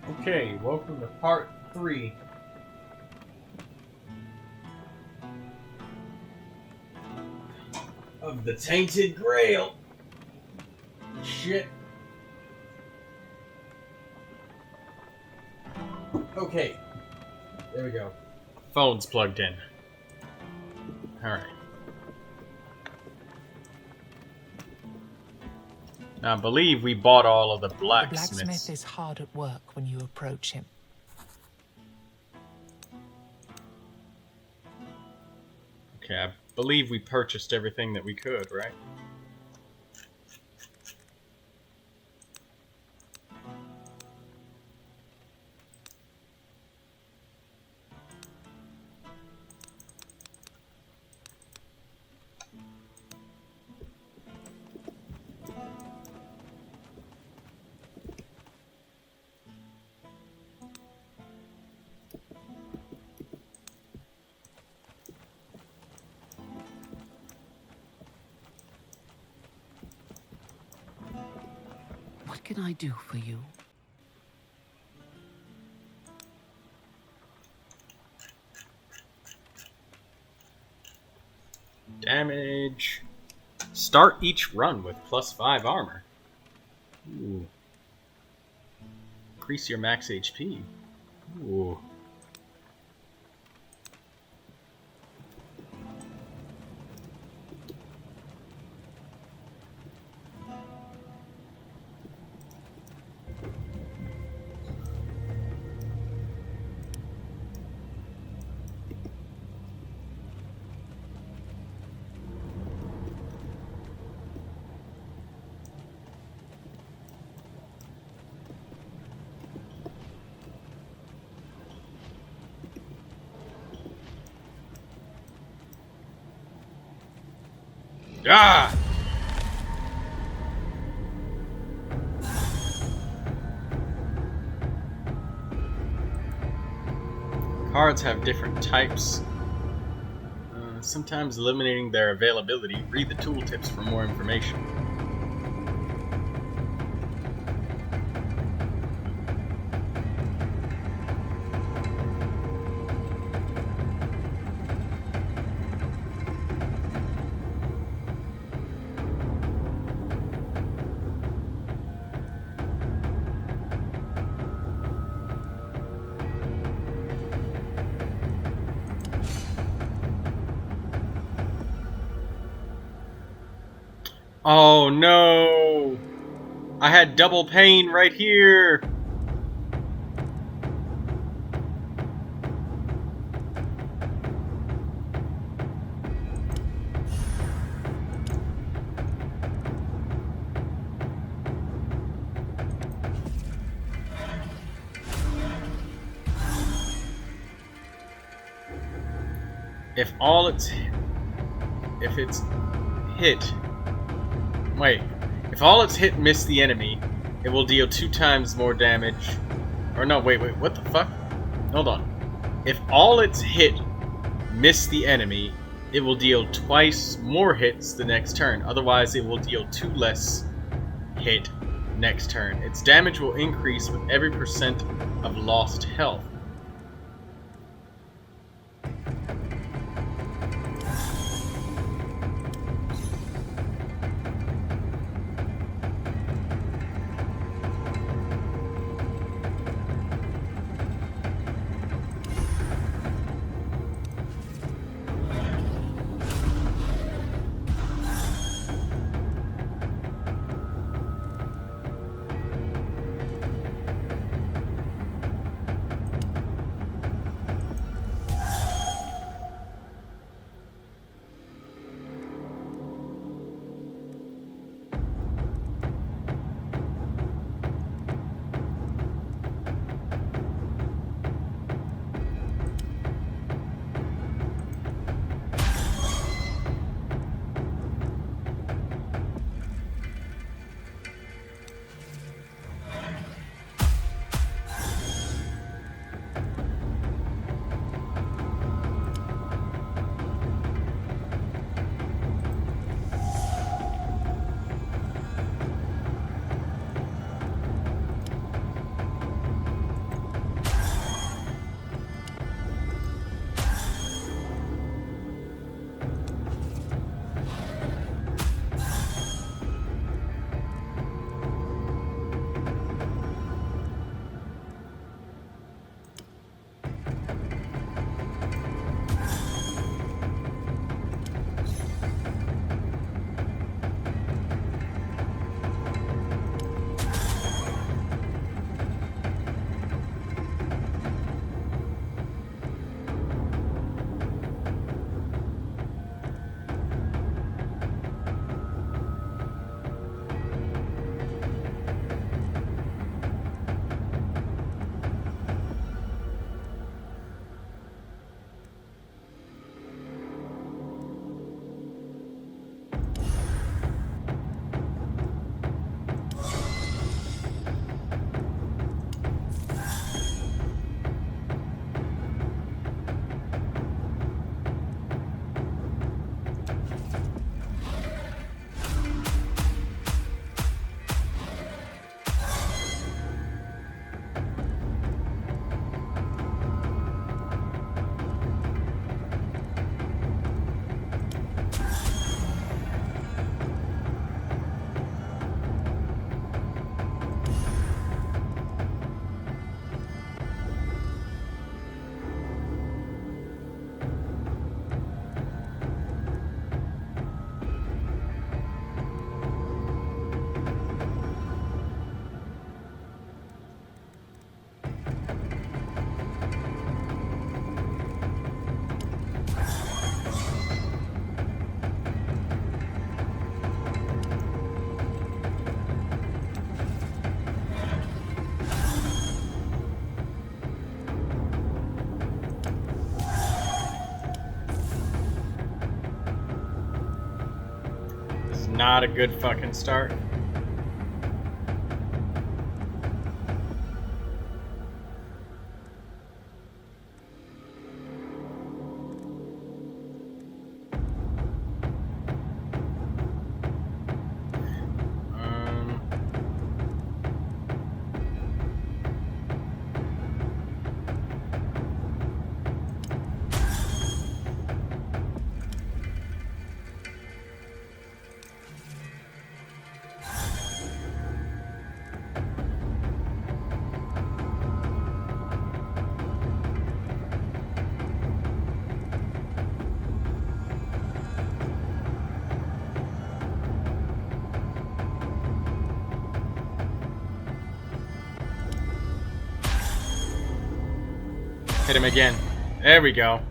Okay, welcome to part 3 of the Tainted Grail. Shit. Okay, there we go. Phone's plugged in. Alright. Now, I believe we bought all of the The blacksmiths. blacksmith is hard at work when you approach him. Okay, I believe we purchased everything that we could, right? What can I do for you? Damage. Start each run with +5 armor. Ooh. Increase your max HP. Ooh. Ah! Cards have different types. Sometimes eliminating their availability. Read the tooltips for more information. Oh no! I had double pain right here! If all its hit miss the enemy, it will deal 2 times more damage. Or no, wait, what the fuck? Hold on. If all its hit miss the enemy, it will deal twice more hits the next turn. Otherwise, it will deal 2 less hit next turn. Its damage will increase with every % of lost health. not a good fucking start. Hit him again. There we go.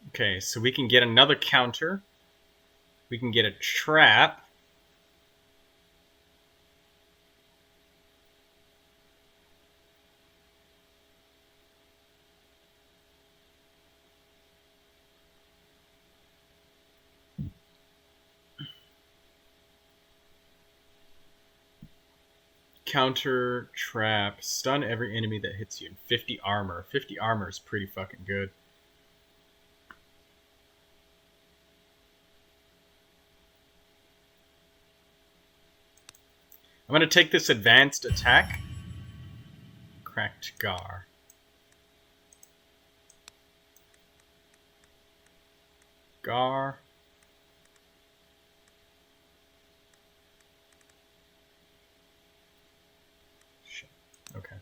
Okay, so we can get another counter. We can get a trap. Counter, trap, stun every enemy that hits you, and 50 armor. 50 armor is pretty fucking good. I'm going to take this advanced attack. Cracked Gar. Gar. Shit. Okay.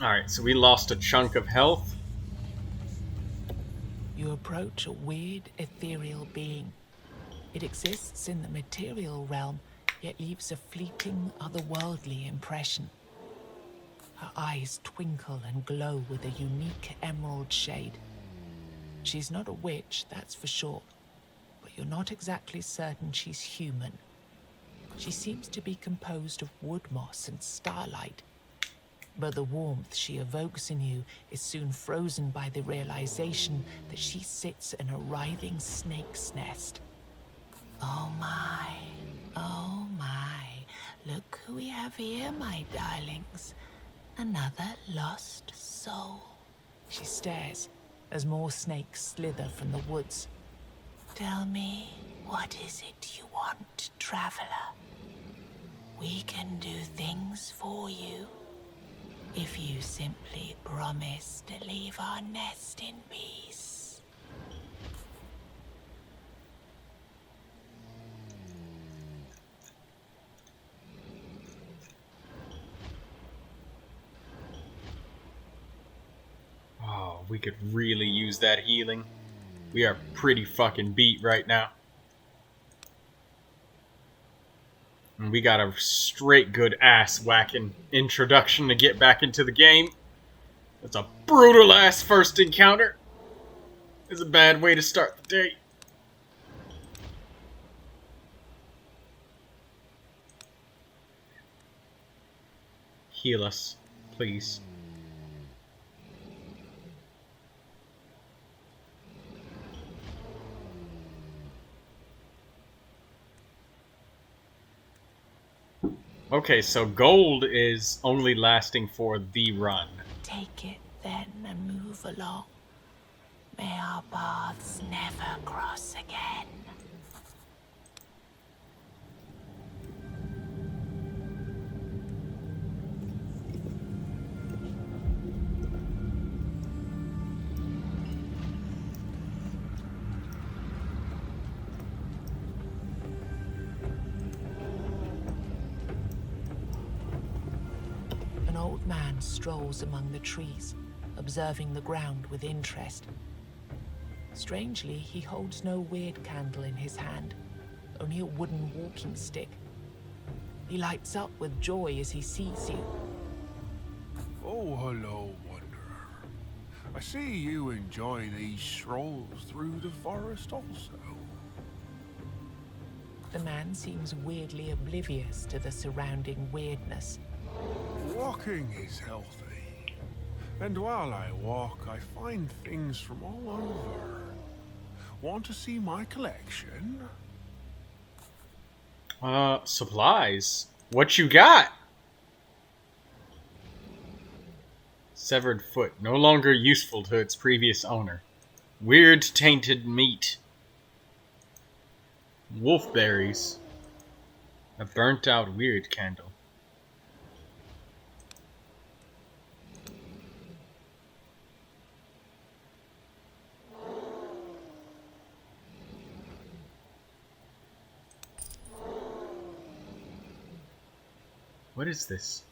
Alright, so we lost a chunk of health. You approach a weird, ethereal being. It exists in the material realm, yet leaves a fleeting, otherworldly impression. Her eyes twinkle and glow with a unique emerald shade. She's not a witch, that's for sure, but you're not exactly certain she's human. She seems to be composed of wood moss and starlight, but the warmth she evokes in you is soon frozen by the realization that she sits in a writhing snake's nest. Oh my, look who we have here, my darlings. Another lost soul. She stares as more snakes slither from the woods. Tell me, what is it you want, traveler? We can do things for you, if you simply promise to leave our nest in peace. Oh, we could really use that healing. We are pretty fucking beat right now. And we got a straight good ass whacking introduction to get back into the game. That's a brutal ass first encounter. It's a bad way to start the day. Heal us, please. Okay, so gold is only lasting for the run. Take it then and move along. May our paths never cross again. An old man strolls among the trees, observing the ground with interest. Strangely, he holds no weird candle in his hand, only a wooden walking stick. He lights up with joy as he sees you. Oh, hello, Wanderer. I see you enjoy these strolls through the forest also. The man seems weirdly oblivious to the surrounding weirdness. Walking is healthy. And while I walk, I find things from all over. Want to see my collection? Supplies. What you got? Severed foot, no longer useful to its previous owner. Weird tainted meat. Wolfberries. A burnt out weird candle. What is this?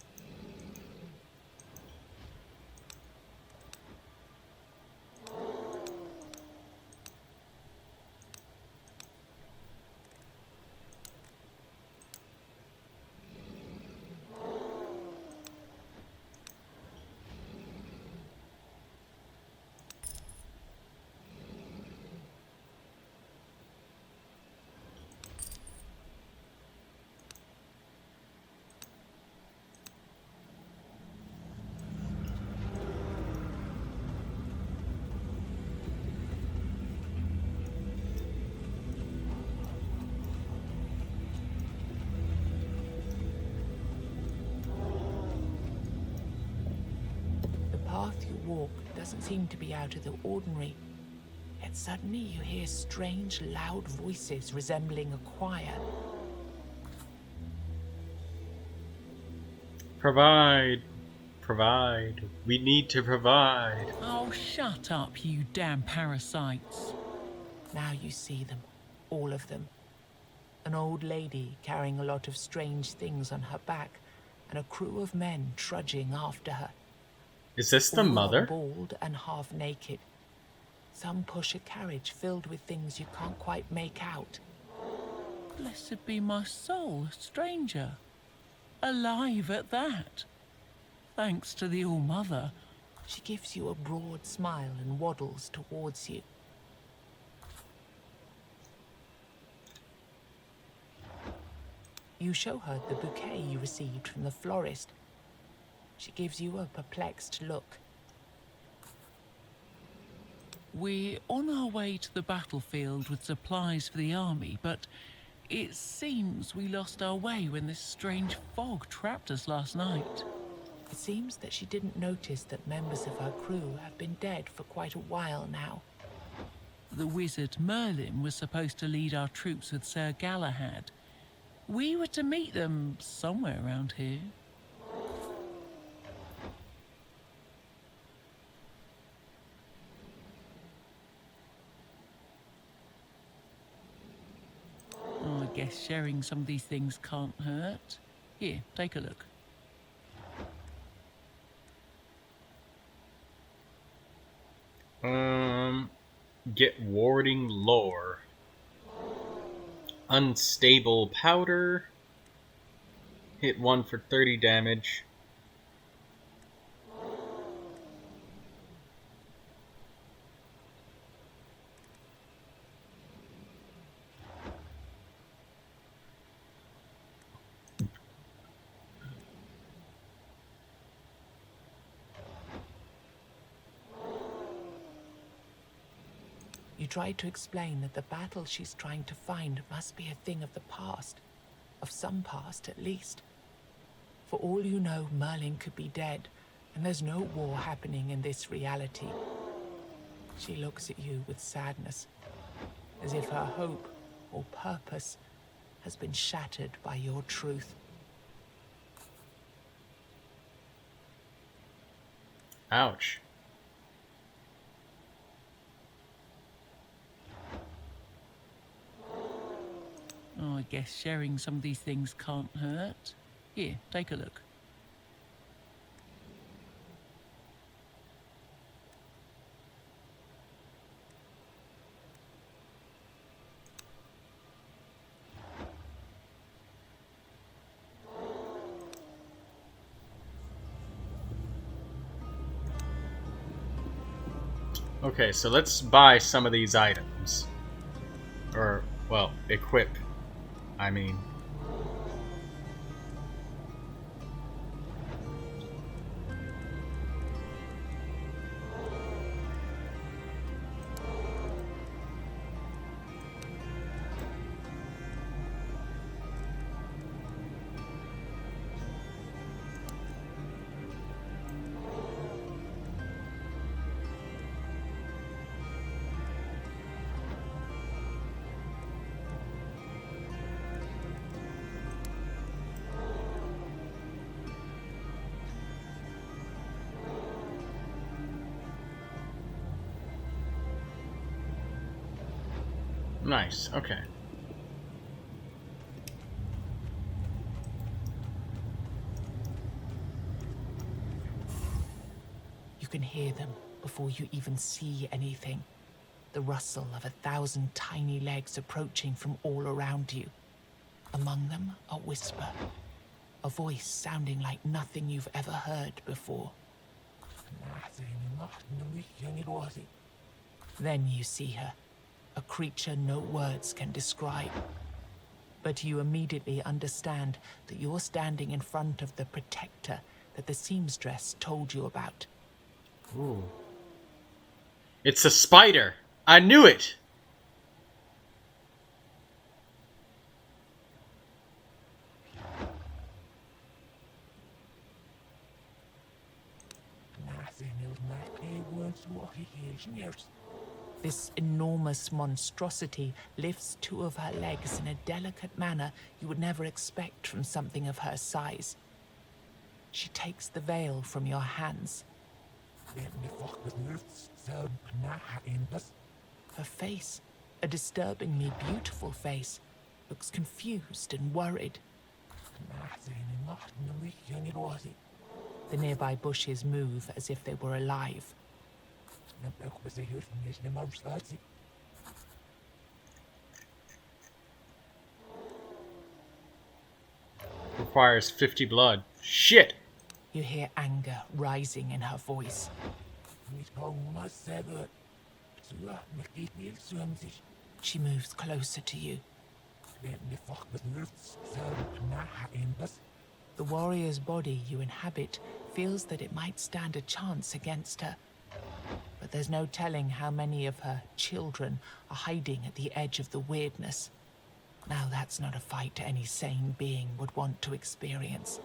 The path you walk doesn't seem to be out of the ordinary. Yet suddenly you hear strange, loud voices resembling a choir. Provide. Provide. We need to provide. Oh, shut up, you damn parasites. Now you see them, all of them. An old lady carrying a lot of strange things on her back, and a crew of men trudging after her. Is this the All are mother? bald and half naked. Some push a carriage filled with things you can't quite make out. Blessed be my soul, stranger. Alive at that. Thanks to the All-Mother. She gives you a broad smile and waddles towards you. You show her the bouquet you received from the florist. She gives you a perplexed look. We're on our way to the battlefield with supplies for the army, but it seems we lost our way when this strange fog trapped us last night. It seems that she didn't notice that members of her crew have been dead for quite a while now. The wizard Merlin was supposed to lead our troops with Sir Galahad. We were to meet them somewhere around here. Oh, I guess sharing some of these things can't hurt. Here, take a look. Get warding lore. Unstable powder. Hit one for 30 damage. You try to explain that the battle she's trying to find must be a thing of the past. Of some past, at least. For all you know, Merlin could be dead, and there's no war happening in this reality. She looks at you with sadness, as if her hope or purpose has been shattered by your truth. Ouch. Oh, I guess sharing some of these things can't hurt. Here, take a look. Okay, so let's buy some of these items. Or, well, equip. I mean. Nice, okay. You can hear them before you even see anything. The rustle of 1,000 tiny legs approaching from all around you. Among them, a whisper. A voice sounding like nothing you've ever heard before. Then you see her, a creature no words can describe. But you immediately understand that you're standing in front of the protector that the seamstress told you about. Ooh. It's a spider! I knew it! This enormous monstrosity lifts two of her legs in a delicate manner you would never expect from something of her size. She takes the veil from your hands. Her face, a disturbingly beautiful face, looks confused and worried. The nearby bushes move as if they were alive. Requires 50 blood. Shit! You hear anger rising in her voice. She moves closer to you. The warrior's body you inhabit feels that it might stand a chance against her. But there's no telling how many of her children are hiding at the edge of the weirdness. Now that's not a fight any sane being would want to experience.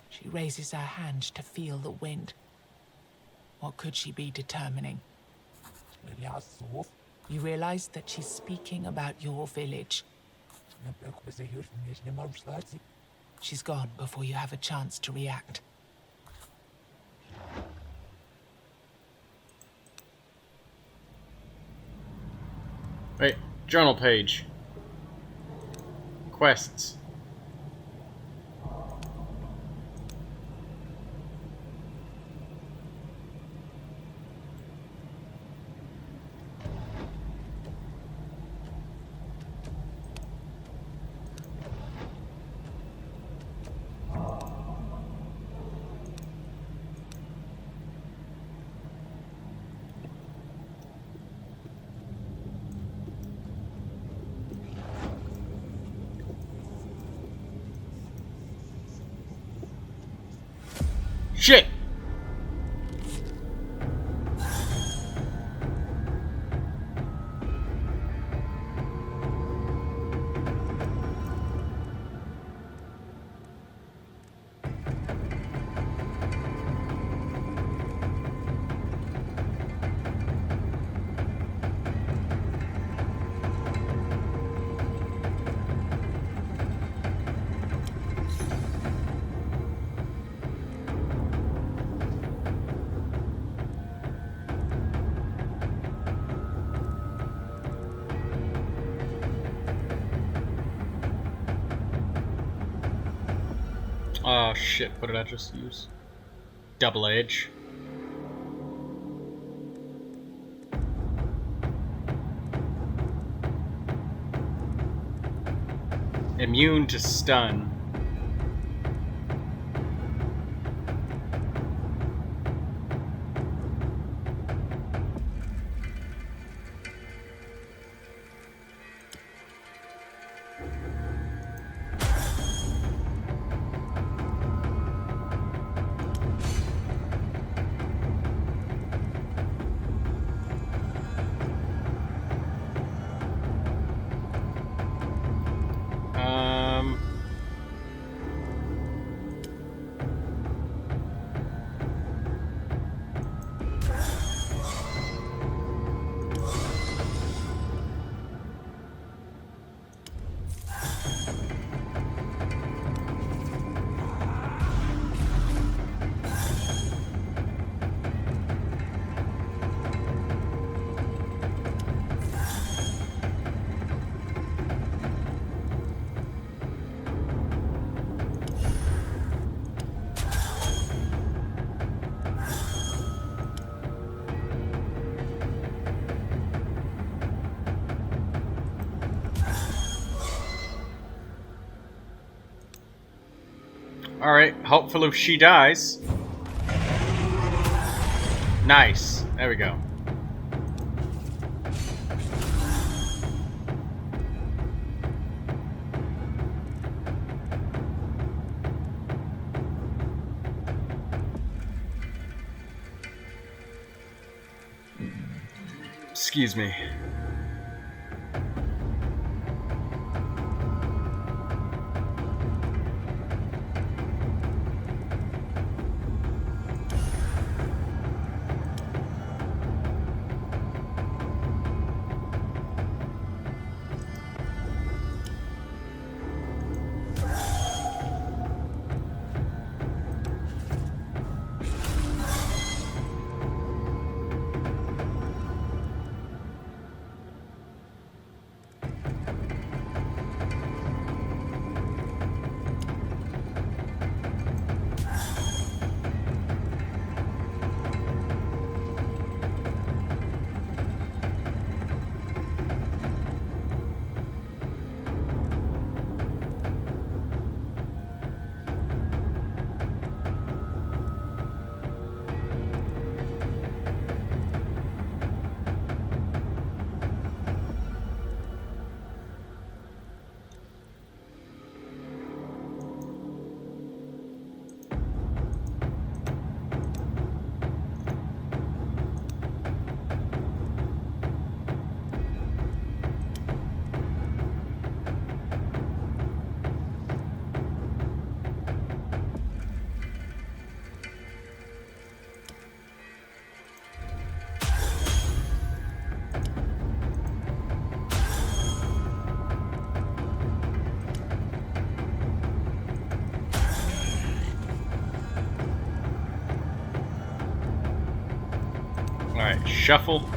She raises her hand to feel the wind. What could she be determining? You realize that she's speaking about your village. She's gone before you have a chance to react. Wait, journal page. Quests. Shit! Oh shit, what did I just use? Double edge. Immune to stun. Alright, hopefully she dies. Nice. There we go. Excuse me. Alright, shuffle.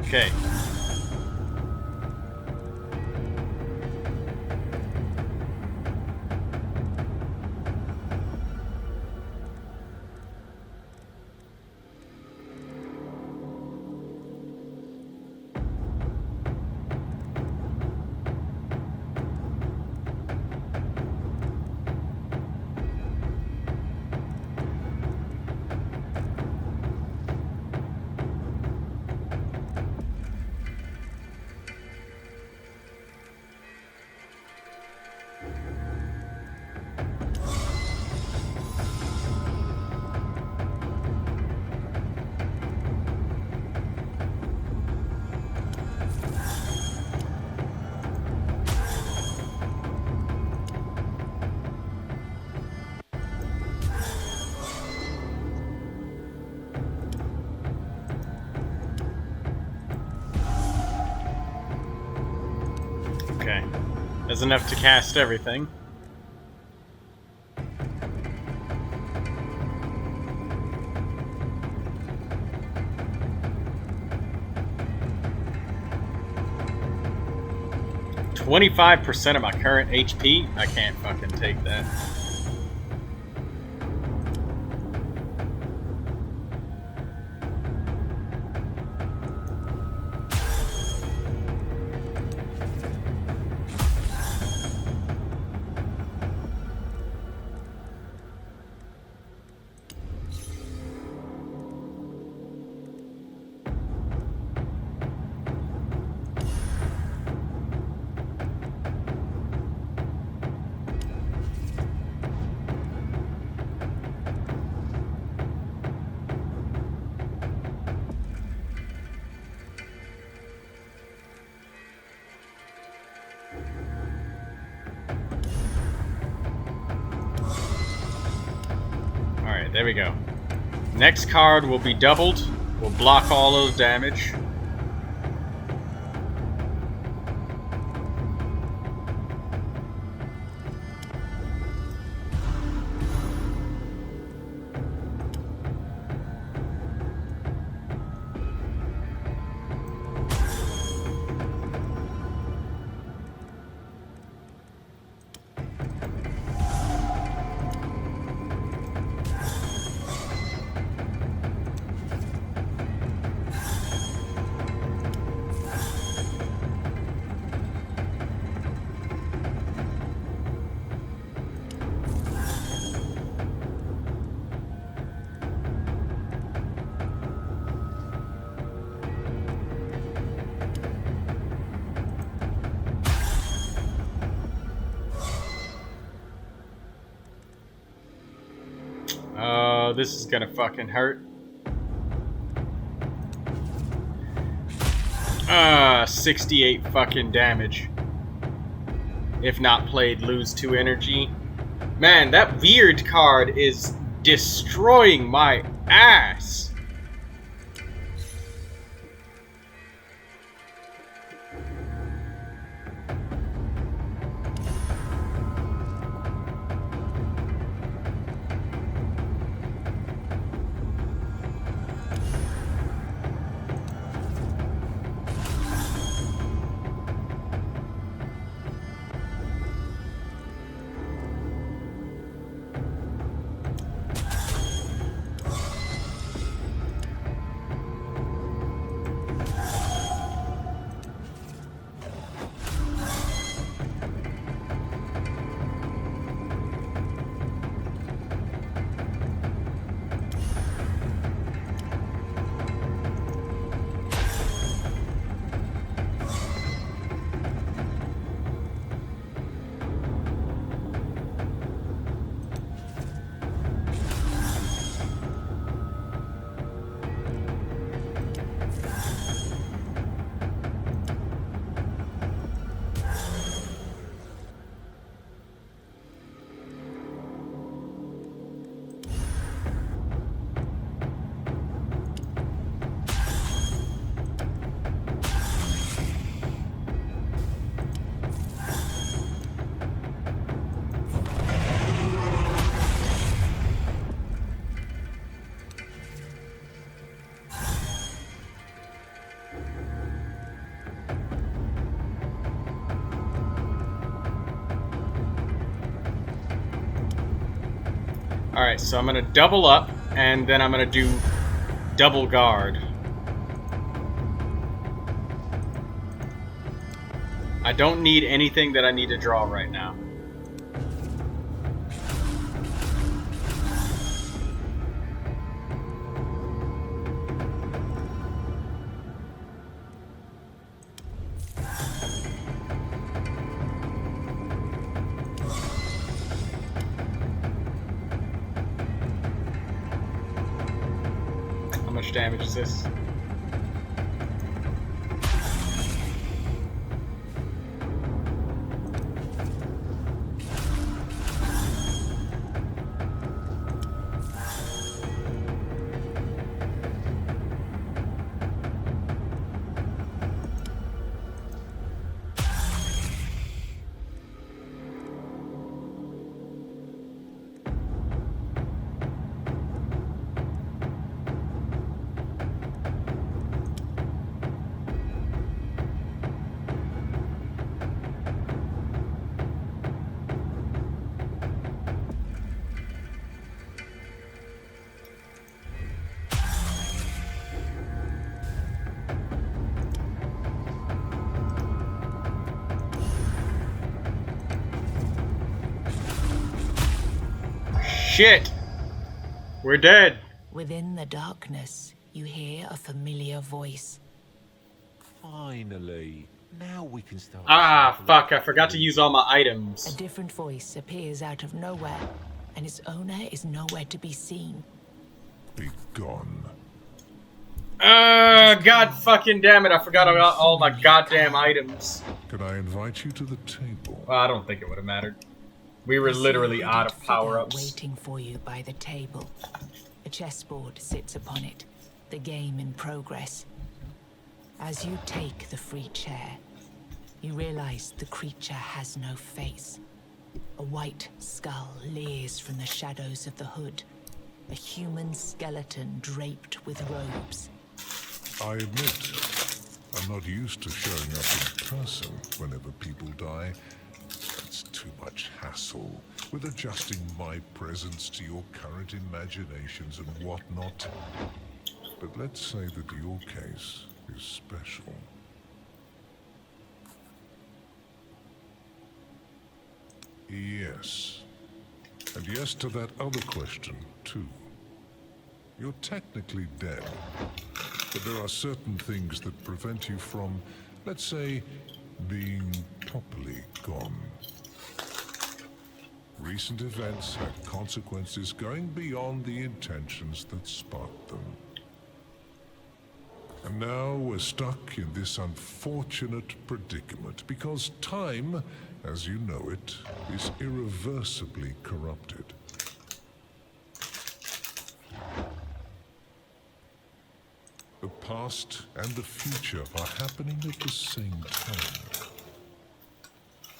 Okay. Okay. That's enough to cast everything. $25% of my current HP? I can't fucking take that. Alright, there we go. Next card will be doubled. We'll block all those damage. Oh, this is gonna fucking hurt. 68 fucking damage. If not played, lose 2 energy. Man, that weird card is destroying my ass. Alright, so I'm gonna double up, and then I'm gonna do double guard. I don't need anything that I need to draw right now. How much damage is this? Shit! We're dead. Within the darkness, you hear a familiar voice. Finally. Now we can start. Ah, fuck, I forgot to sampling. use all my A items. different voice appears out of nowhere, and its owner is nowhere to be seen. Be gone. God fucking damn it, I forgot about all my goddamn items. Could I invite you to the table? Well, I don't think it would have mattered. We were You see a literally out hooded of figure power-ups. waiting for you by the table. A chessboard sits upon it, the game in progress. As you take the free chair, you realize the creature has no face. A white skull leers from the shadows of the hood, a human skeleton draped with robes. I admit, I'm not used to showing up in person whenever people die. It's too much hassle with adjusting my presence to your current imaginations and whatnot. But let's say that your case is special. Yes. And yes to that other question, too. You're technically dead, but there are certain things that prevent you from, let's say, being properly gone. Recent events had consequences going beyond the intentions that sparked them. And now we're stuck in this unfortunate predicament because time, as you know it, is irreversibly corrupted. The past and the future are happening at the same time.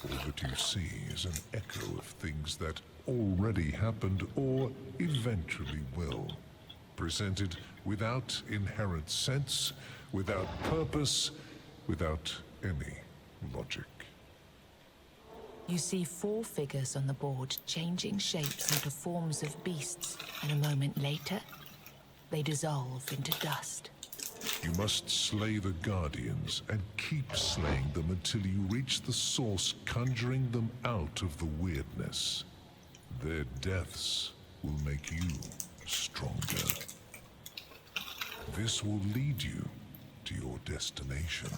All that you see is an echo of things that already happened or eventually will. Presented without inherent sense, without purpose, without any logic. You see 4 figures on the board changing shapes into forms of beasts, and a moment later, they dissolve into dust. You must slay the Guardians and keep slaying them until you reach the source, conjuring them out of the weirdness. Their deaths will make you stronger. This will lead you to your destination.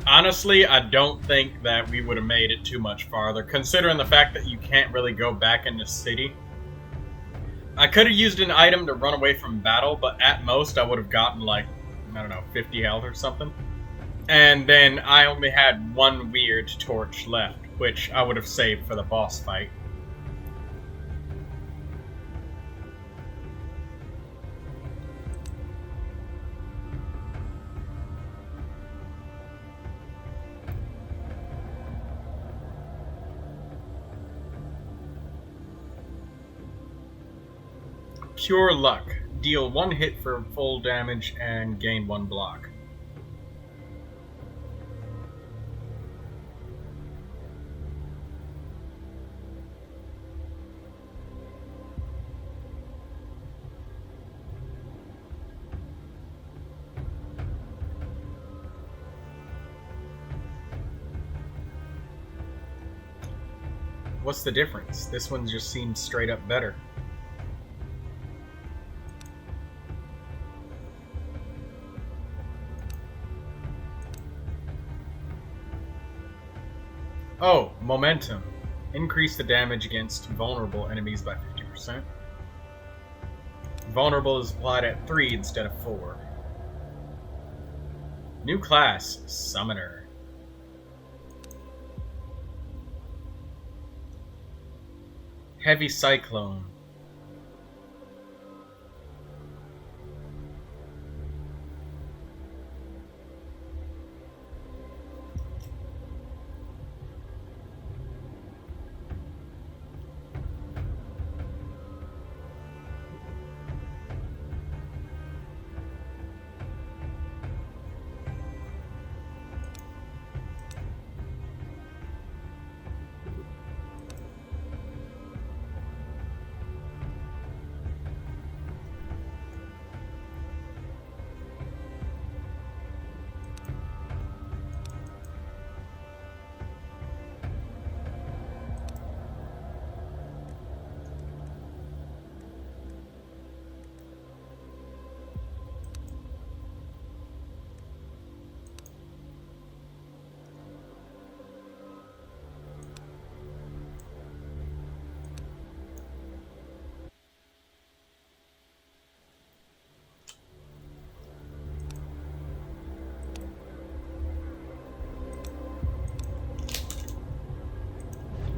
Honestly, I don't think that we would have made it too much farther, considering the fact that you can't really go back in the city. I could have used an item to run away from battle, but at most I would have gotten like, I don't know, 50 health or something. And then I only had 1 weird torch left, which I would have saved for the boss fight. Pure luck. Deal 1 hit for full damage and gain 1 block. What's the difference? This one just seems straight up better. Oh, momentum. Increase the damage against vulnerable enemies by 50%. Vulnerable is applied at 3 instead of 4. New class, Summoner. Heavy Cyclone.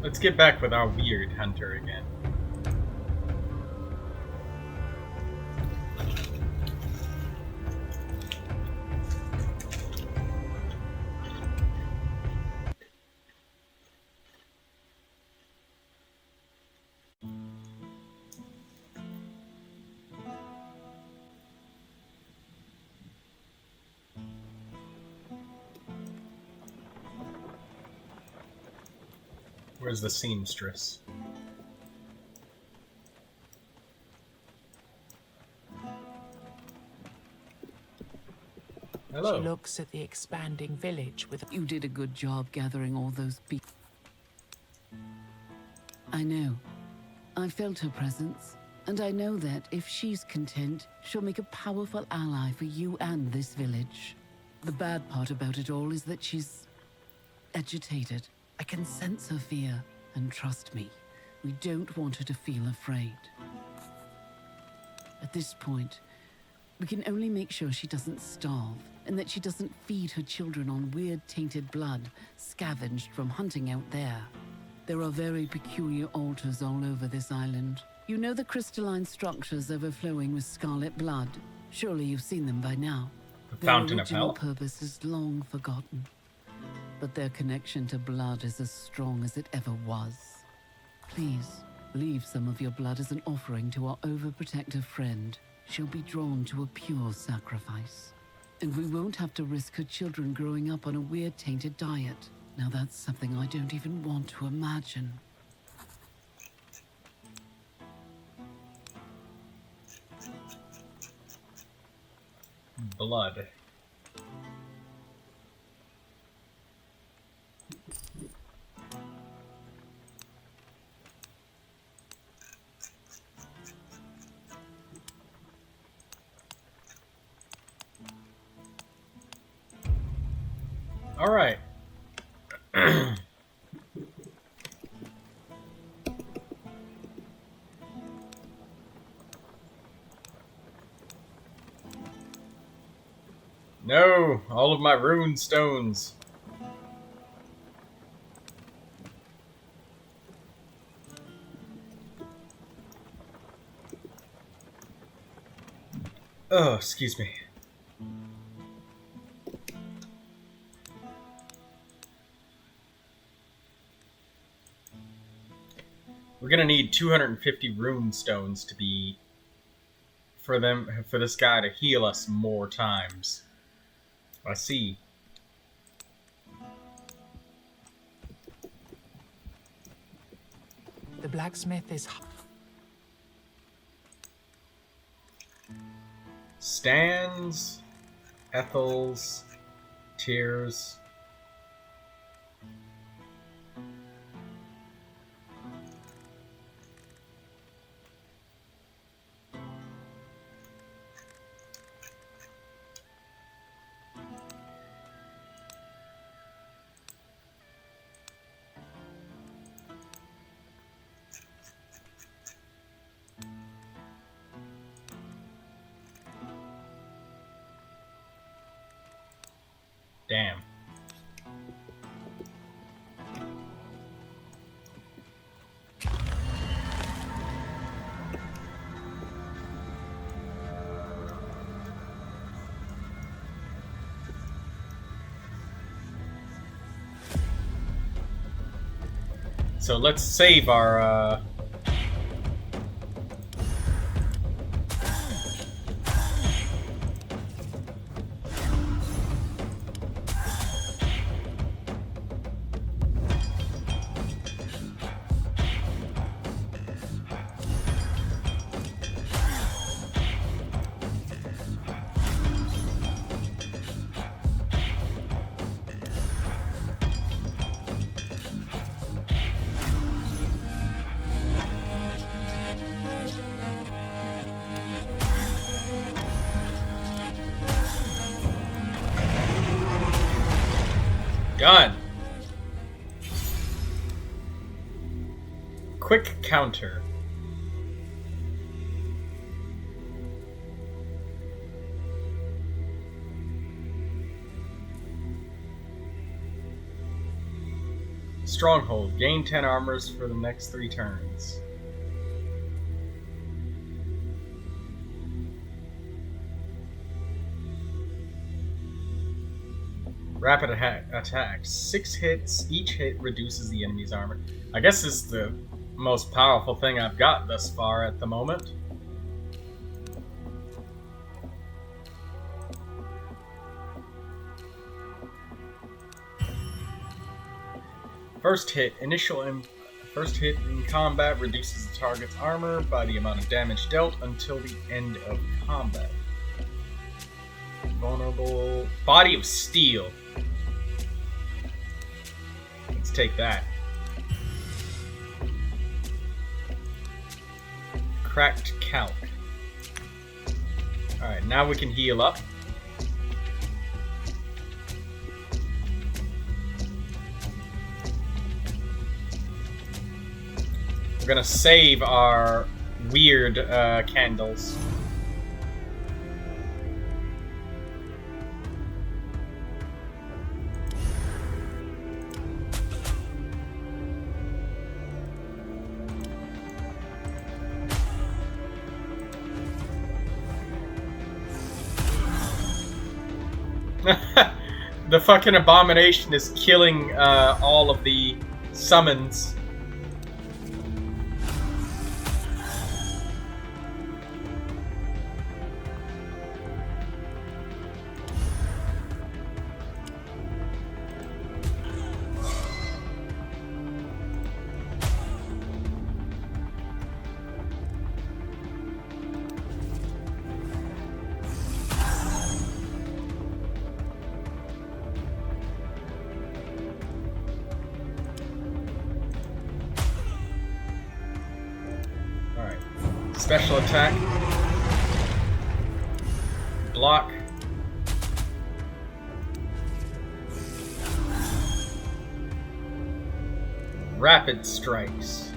Let's get back with our Wyrdhunter again. Where's the seamstress? Hello. She looks at the expanding village with... You did a good job gathering all those people. I know. I felt her presence. And I know that if she's content, she'll make a powerful ally for you and this village. The bad part about it all is that she's agitated. I can sense her fear, and trust me, we don't want her to feel afraid. At this point, we can only make sure she doesn't starve, and that she doesn't feed her children on weird tainted blood scavenged from hunting out there. There are very peculiar altars all over this island. You know the crystalline structures overflowing with scarlet blood? Surely you've seen them by now. The Fountain of Their original Hell? purpose is long forgotten, but their connection to blood is as strong as it ever was. Please, leave some of your blood as an offering to our overprotective friend. She'll be drawn to a pure sacrifice. And we won't have to risk her children growing up on a weird tainted diet. Now that's something I don't even want to imagine. Blood. All right. No, all of my rune stones. Oh, excuse me. We're gonna need 250 rune stones to be for this guy to heal us more times. I see. The blacksmith is... Stands, Ethel's, Tears. Damn. So let's save our done. Quick counter. Stronghold. Gain 10 armors for the next 3 turns. Rapid attack. 6 hits. Each hit reduces the enemy's armor. I guess this is the most powerful thing I've got thus far at the moment. First hit in combat reduces the target's armor by the amount of damage dealt until the end of combat. Vulnerable. Body of Steel. Let's take that. Cracked calc. Alright, now we can heal up. We're gonna save our weird candles. The fucking abomination is killing all of the summons. Special attack. Block. Rapid strikes.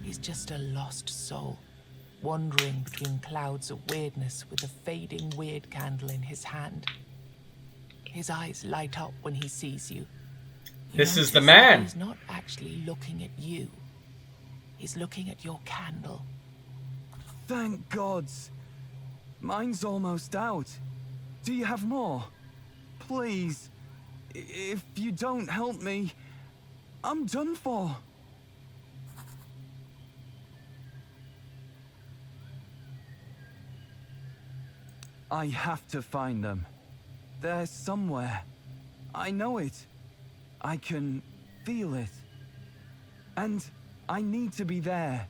He's just a lost soul, wandering between clouds of weirdness with a fading weird candle in his hand. His eyes light up when he sees you. This is the notice man. that he's not actually looking at you. He's looking at your candle. Thank gods. Mine's almost out. Do you have more? Please. If you don't help me, I'm done for. I have to find them. They're somewhere. I know it. I can feel it. And I need to be there.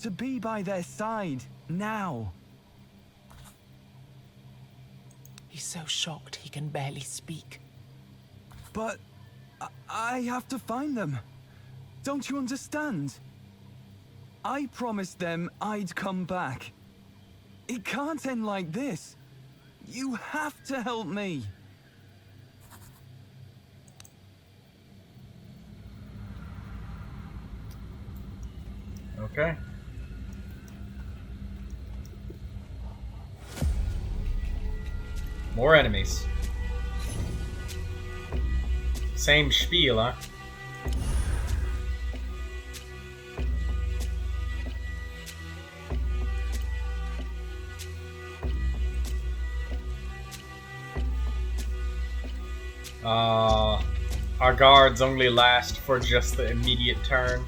To be by their side, now. He's so shocked he can barely speak. But I have to find them. Don't you understand? I promised them I'd come back. It can't end like this. You have to help me. Okay. More enemies. Same spiel, huh? Our guards only last for just the immediate turn.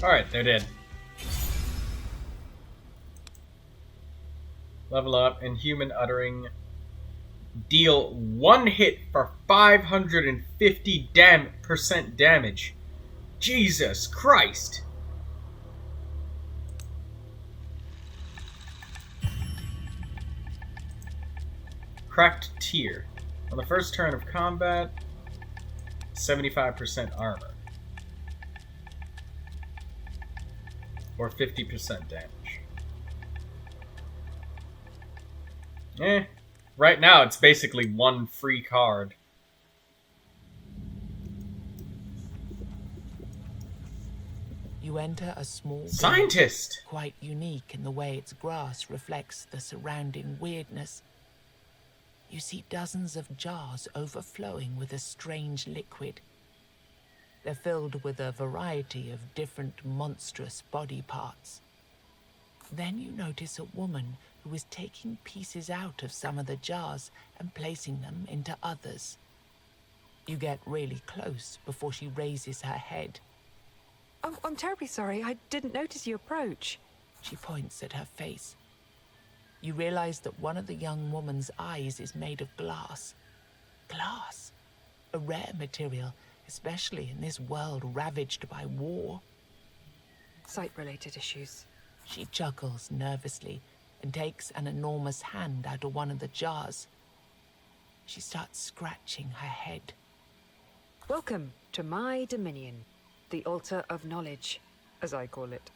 Alright, they're dead. Level up. Inhuman uttering. Deal 1 hit for 550% damage. Jesus Christ! Cracked Tier. On the first turn of combat, 75% armor. Or 50% damage. Right now it's basically one free card. You enter a small Scientist! village, quite unique in the way its grass reflects the surrounding weirdness. You see dozens of jars overflowing with a strange liquid. They're filled with a variety of different monstrous body parts. Then you notice a woman who is taking pieces out of some of the jars and placing them into others. You get really close before she raises her head. Oh, I'm terribly sorry. I didn't notice you approach. She points at her face. You realize that one of the young woman's eyes is made of glass. Glass. A rare material, especially in this world ravaged by war. Sight-related issues. She chuckles nervously and takes an enormous hand out of one of the jars. She starts scratching her head. Welcome to my dominion, the Altar of Knowledge, as I call it,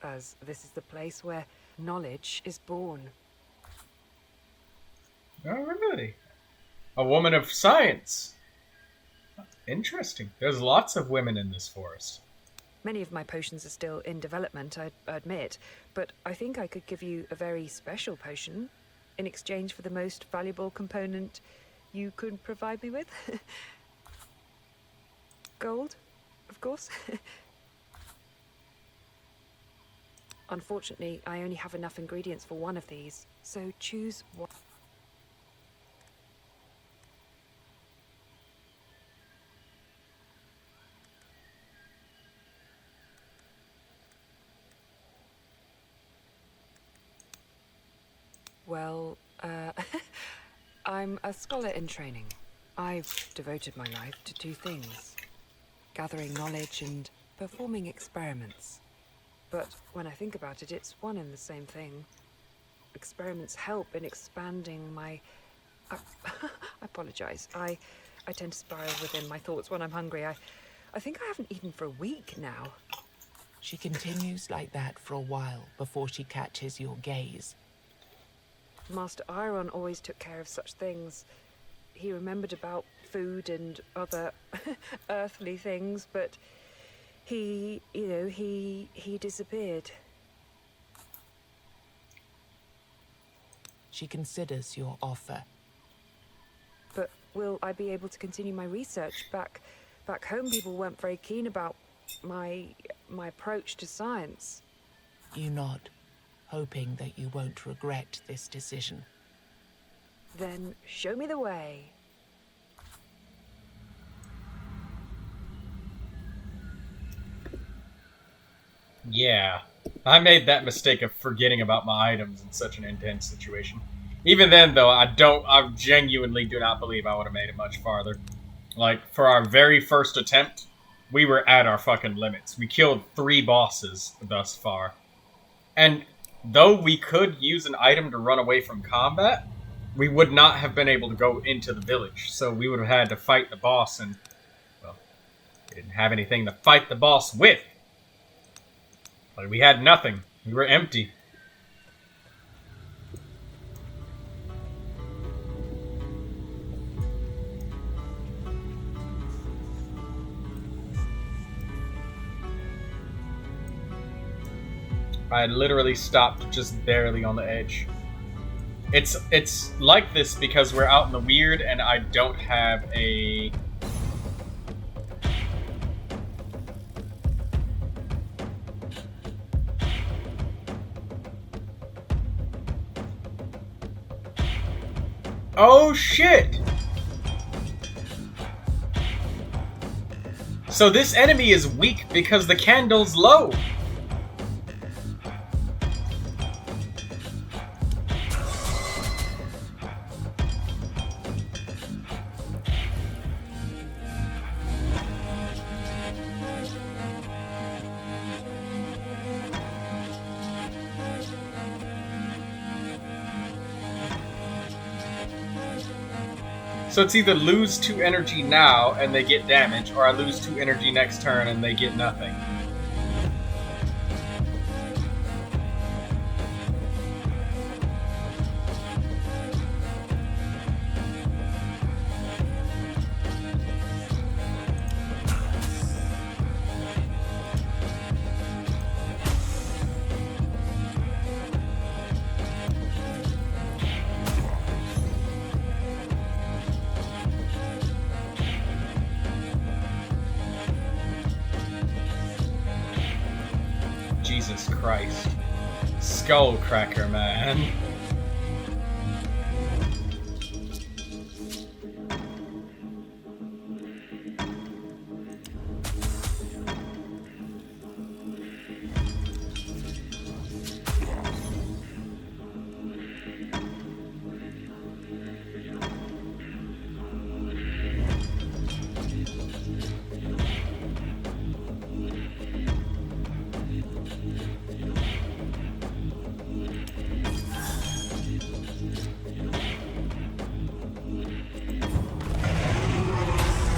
as this is the place where knowledge is born. Oh, really? A woman of science. Interesting. There's lots of women in this forest. Many of my potions are still in development, I admit, but I think I could give you a very special potion in exchange for the most valuable component you could provide me with. Gold, of course. Unfortunately, I only have enough ingredients for one of these, so choose one. Well, I'm a scholar in training. I've devoted my life to two things: gathering knowledge and performing experiments. But when I think about it, it's one and the same thing. Experiments help in expanding my... I apologize. I tend to spiral within my thoughts when I'm hungry. I think I haven't eaten for a week now. She continues like that for a while before she catches your gaze. Master Iron always took care of such things. He remembered about food and other earthly things, but he disappeared. She considers your offer. But will I be able to continue my research? Back home, people weren't very keen about my approach to science. You nod, hoping that you won't regret this decision. Then show me the way. Yeah. I made that mistake of forgetting about my items in such an intense situation. Even then, though, I genuinely do not believe I would have made it much farther. Like, for our very first attempt, we were at our fucking limits. We killed 3 bosses thus far. And though we could use an item to run away from combat, we would not have been able to go into the village. So we would have had to fight the boss, and, well, we didn't have anything to fight the boss with. Like, we had nothing. We were empty. I had literally stopped just barely on the edge. It's like this because we're out in the weird and I don't have a... Oh shit! So this enemy is weak because the candle's low. So it's either lose 2 energy now and they get damage, or I lose 2 energy next turn and they get nothing. Jesus Christ. Skullcracker, man.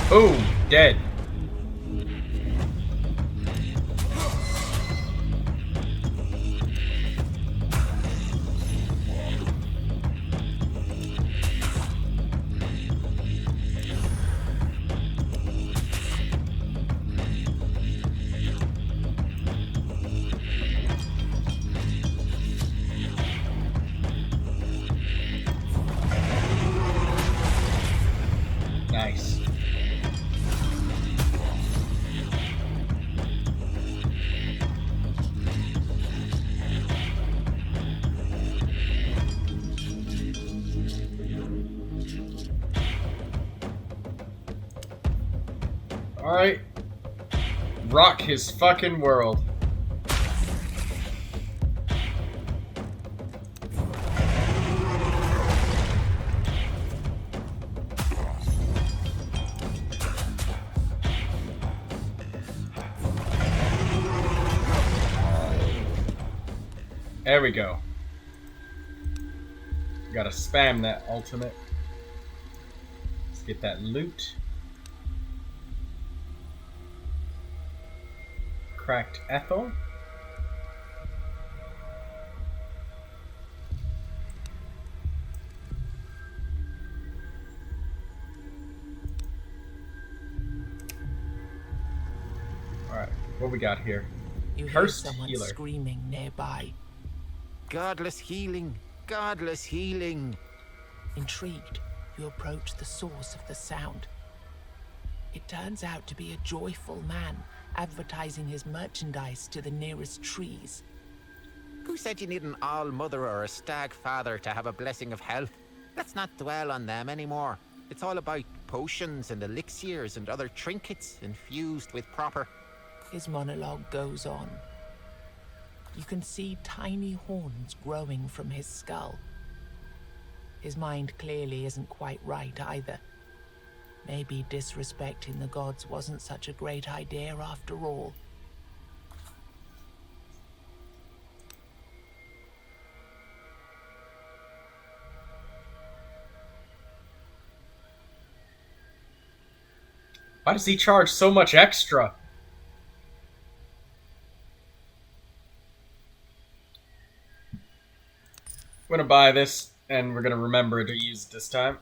Boom! Dead. Nice. Alright. Rock his fucking world. There we go. Gotta spam that ultimate. Let's get that loot. Cracked Ethel. Alright, what we got here? You hear Cursed someone healer. screaming nearby. Godless healing! Godless healing! Intrigued, you approach the source of the sound. It turns out to be a joyful man advertising his merchandise to the nearest trees. Who said you need an all-mother or a stag-father to have a blessing of health? Let's not dwell on them anymore. It's all about potions and elixirs and other trinkets infused with proper... His monologue goes on. You can see tiny horns growing from his skull. His mind clearly isn't quite right either. Maybe disrespecting the gods wasn't such a great idea after all. Why does he charge so much extra? I'm gonna buy this, and we're gonna remember to use it this time.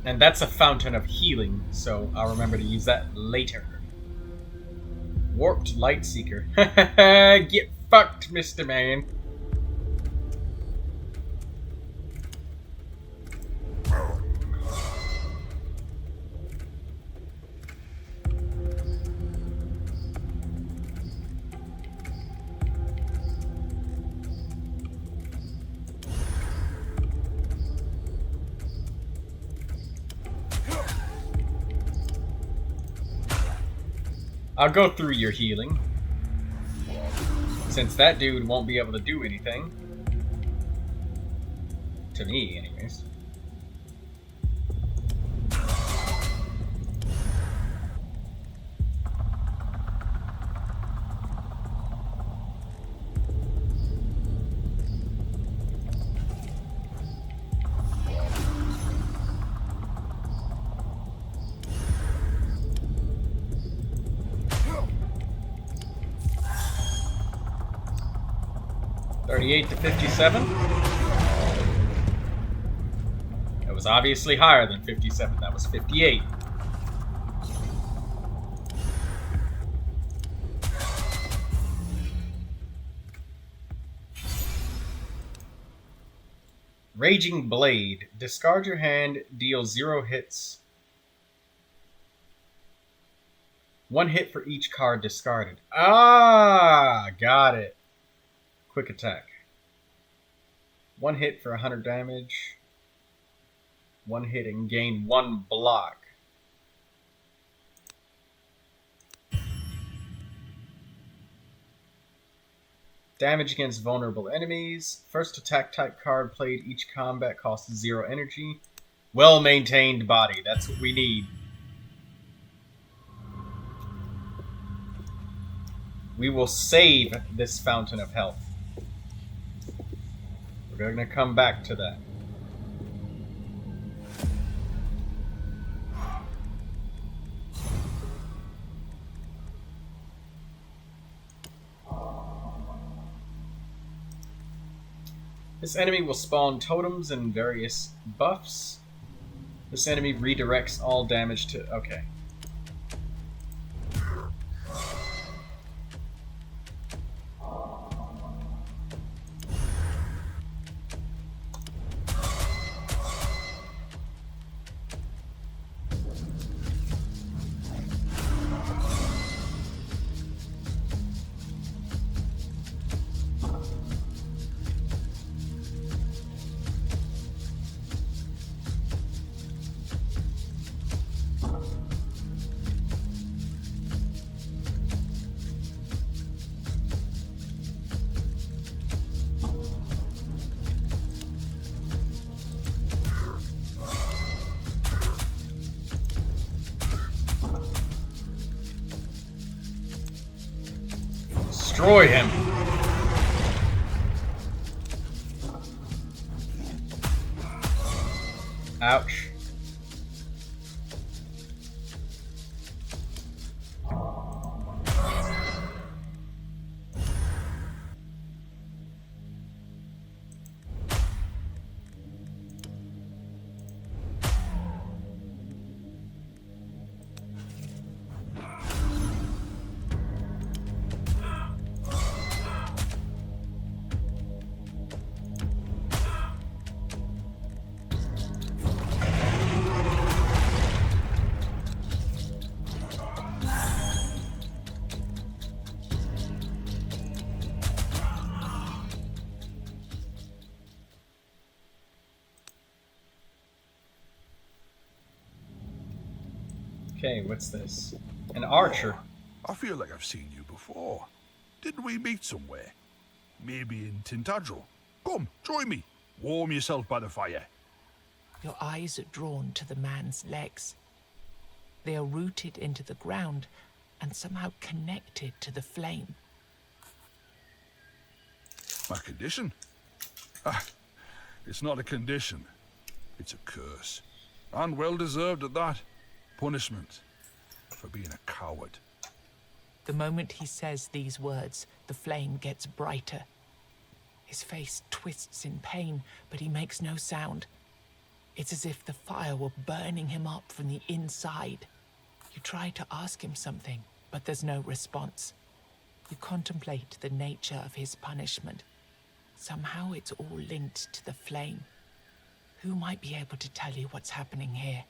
And that's a fountain of healing, so I'll remember to use that later. Warped Lightseeker. Get fucked, Mr. Man. I'll go through your healing, since that dude won't be able to do anything. To me, anyways. 38 to 57. That was obviously higher than 57. That was 58. Raging Blade. Discard your hand, deal 0 hits. 1 hit for each card discarded. Ah, got it. Quick attack. 1 hit for 100 damage. 1 hit and gain 1 block. Damage against vulnerable enemies. First attack type card played each combat costs 0 energy. Well-maintained body. That's what we need. We will save this Fountain of Health. We're going to come back to that. This enemy will spawn totems and various buffs. This enemy redirects all damage to... Okay. Destroy him. Ouch. Okay, what's this? An archer. I feel like I've seen you before. Didn't we meet somewhere? Maybe in Tintagel. Come, join me. Warm yourself by the fire. Your eyes are drawn to the man's legs. They are rooted into the ground and somehow connected to the flame. My condition? Ah, it's not a condition. It's a curse. And well deserved at that. Punishment for being a coward. The moment he says these words, the flame gets brighter. His face twists in pain, but he makes no sound. It's as if the fire were burning him up from the inside. You try to ask him something, but there's no response. You contemplate the nature of his punishment. Somehow it's all linked to the flame. Who might be able to tell you what's happening here?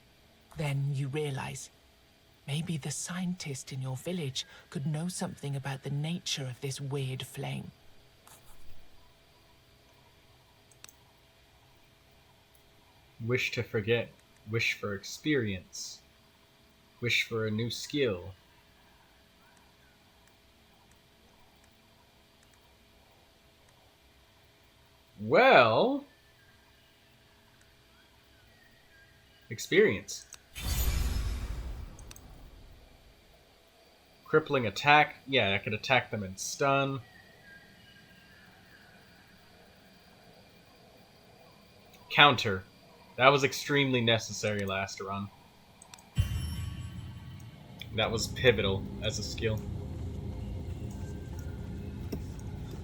Then you realize, maybe the scientist in your village could know something about the nature of this weird flame. Wish to forget. Wish for experience. Wish for a new skill. Well... Experience. Crippling attack. Yeah, I could attack them and stun. Counter. That was extremely necessary last run. That was pivotal as a skill.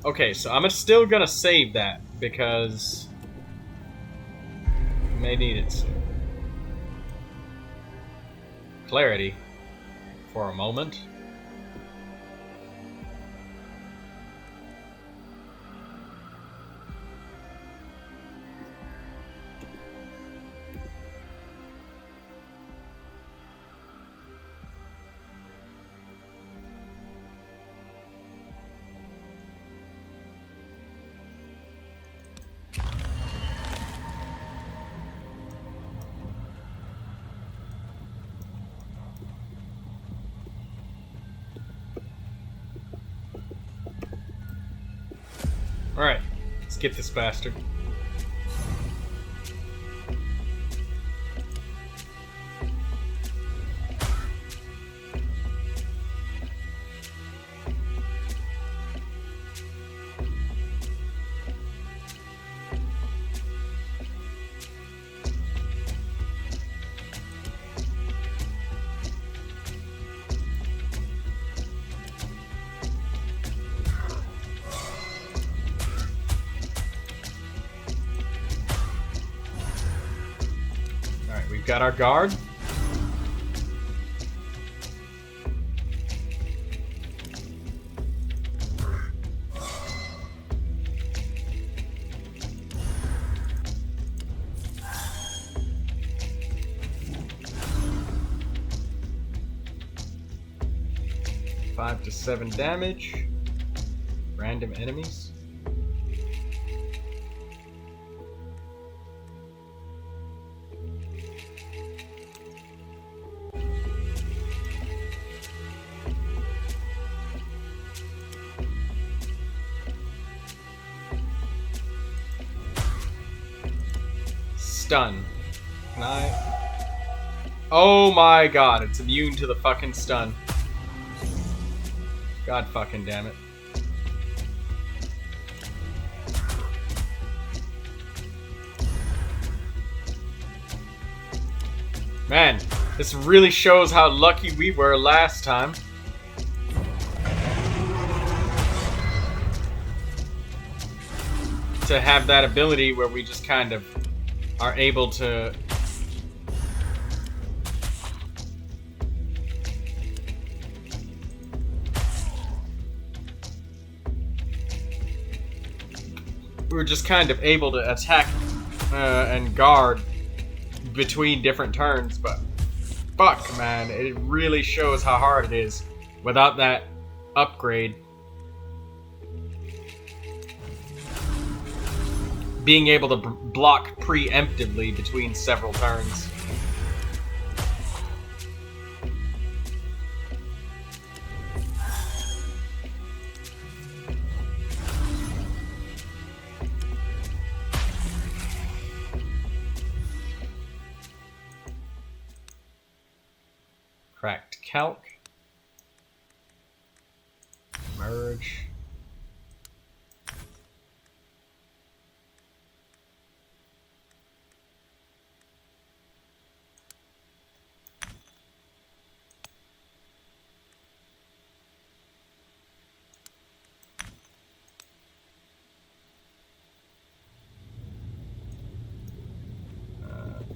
Okay, so I'm still gonna save that because I may need it soon. Clarity for a moment. Alright, let's get this bastard. Alright, we've got our guard. Five to 7 damage. Random enemies. Stun. Can I? Oh my god, it's immune to the fucking stun. God fucking damn it. Man, this really shows how lucky we were last time. To have that ability where we just kind of are able to we were just kind of able to attack and guard between different turns, but fuck, man, it really shows how hard it is without that upgrade. Being able to block preemptively between several turns. Cracked calc. Merge.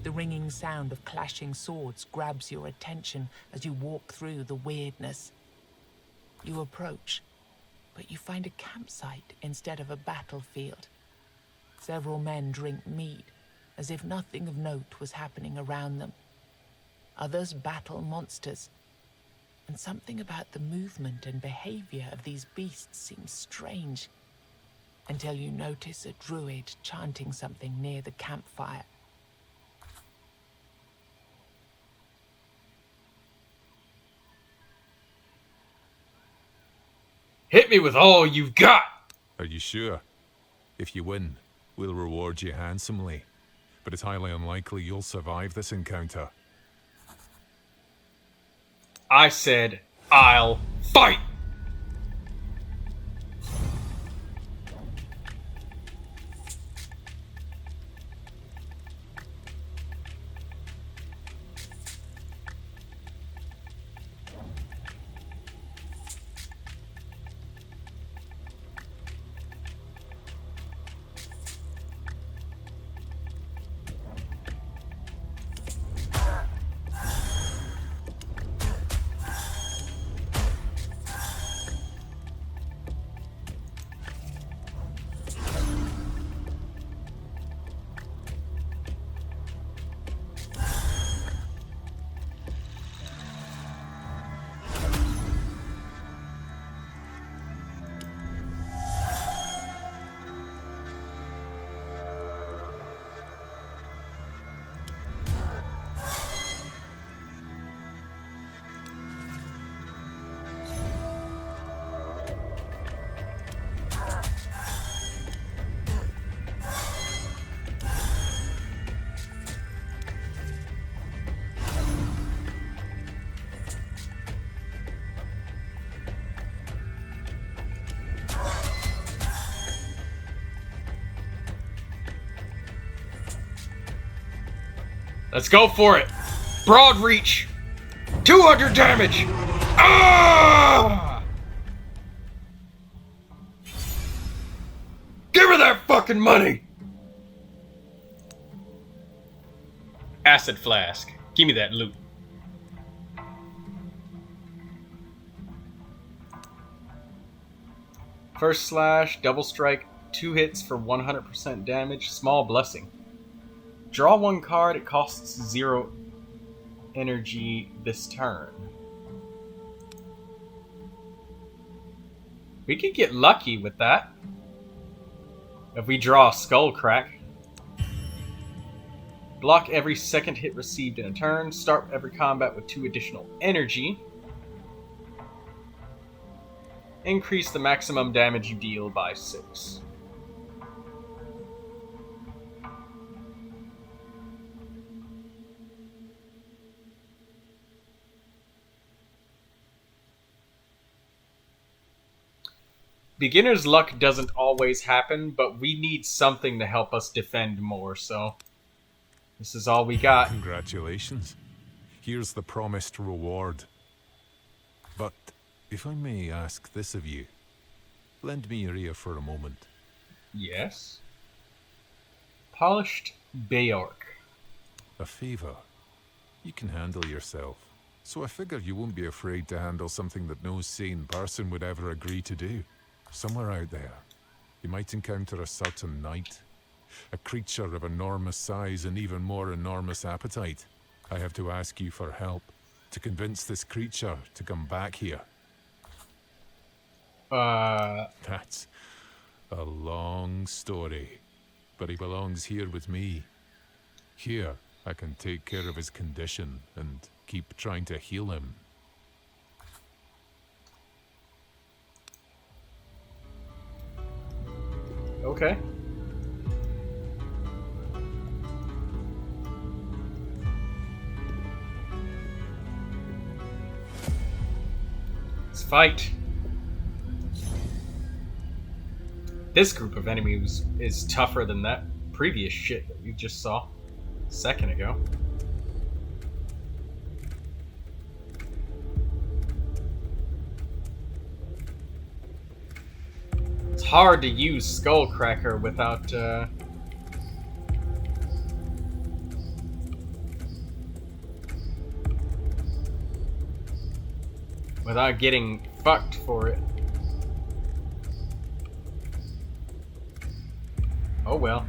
The ringing sound of clashing swords grabs your attention as you walk through the weirdness. You approach, but you find a campsite instead of a battlefield. Several men drink mead, as if nothing of note was happening around them. Others battle monsters, and something about the movement and behavior of these beasts seems strange, until you notice a druid chanting something near the campfire. Hit me with all you've got! Are you sure? If you win, we'll reward you handsomely. But it's highly unlikely you'll survive this encounter. I said, I'll fight! Let's go for it. Broad reach. 200 damage. Ah! Give her that fucking money. Acid flask. Give me that loot. First slash, double strike, 2 hits for 100% damage, small blessing. Draw 1 card, it costs 0 energy this turn. We could get lucky with that. If we draw a Skull Crack. Block every second hit received in a turn. Start every combat with 2 additional energy. Increase the maximum damage you deal by 6. Beginner's luck doesn't always happen, but we need something to help us defend more, so this is all we got. Congratulations. Here's the promised reward. But if I may ask this of you, lend me your ear for a moment. Yes? Polished Bayork. A favor. You can handle yourself, so I figure you won't be afraid to handle something that no sane person would ever agree to do. Somewhere out there, you might encounter a certain knight, a creature of enormous size and even more enormous appetite. I have to ask you for help to convince this creature to come back here. That's a long story, but he belongs here with me. Here, I can take care of his condition and keep trying to heal him. Okay. Let's fight. This group of enemies is tougher than that previous shit that we just saw a second ago. It's hard to use Skullcracker without without getting fucked for it. Oh well.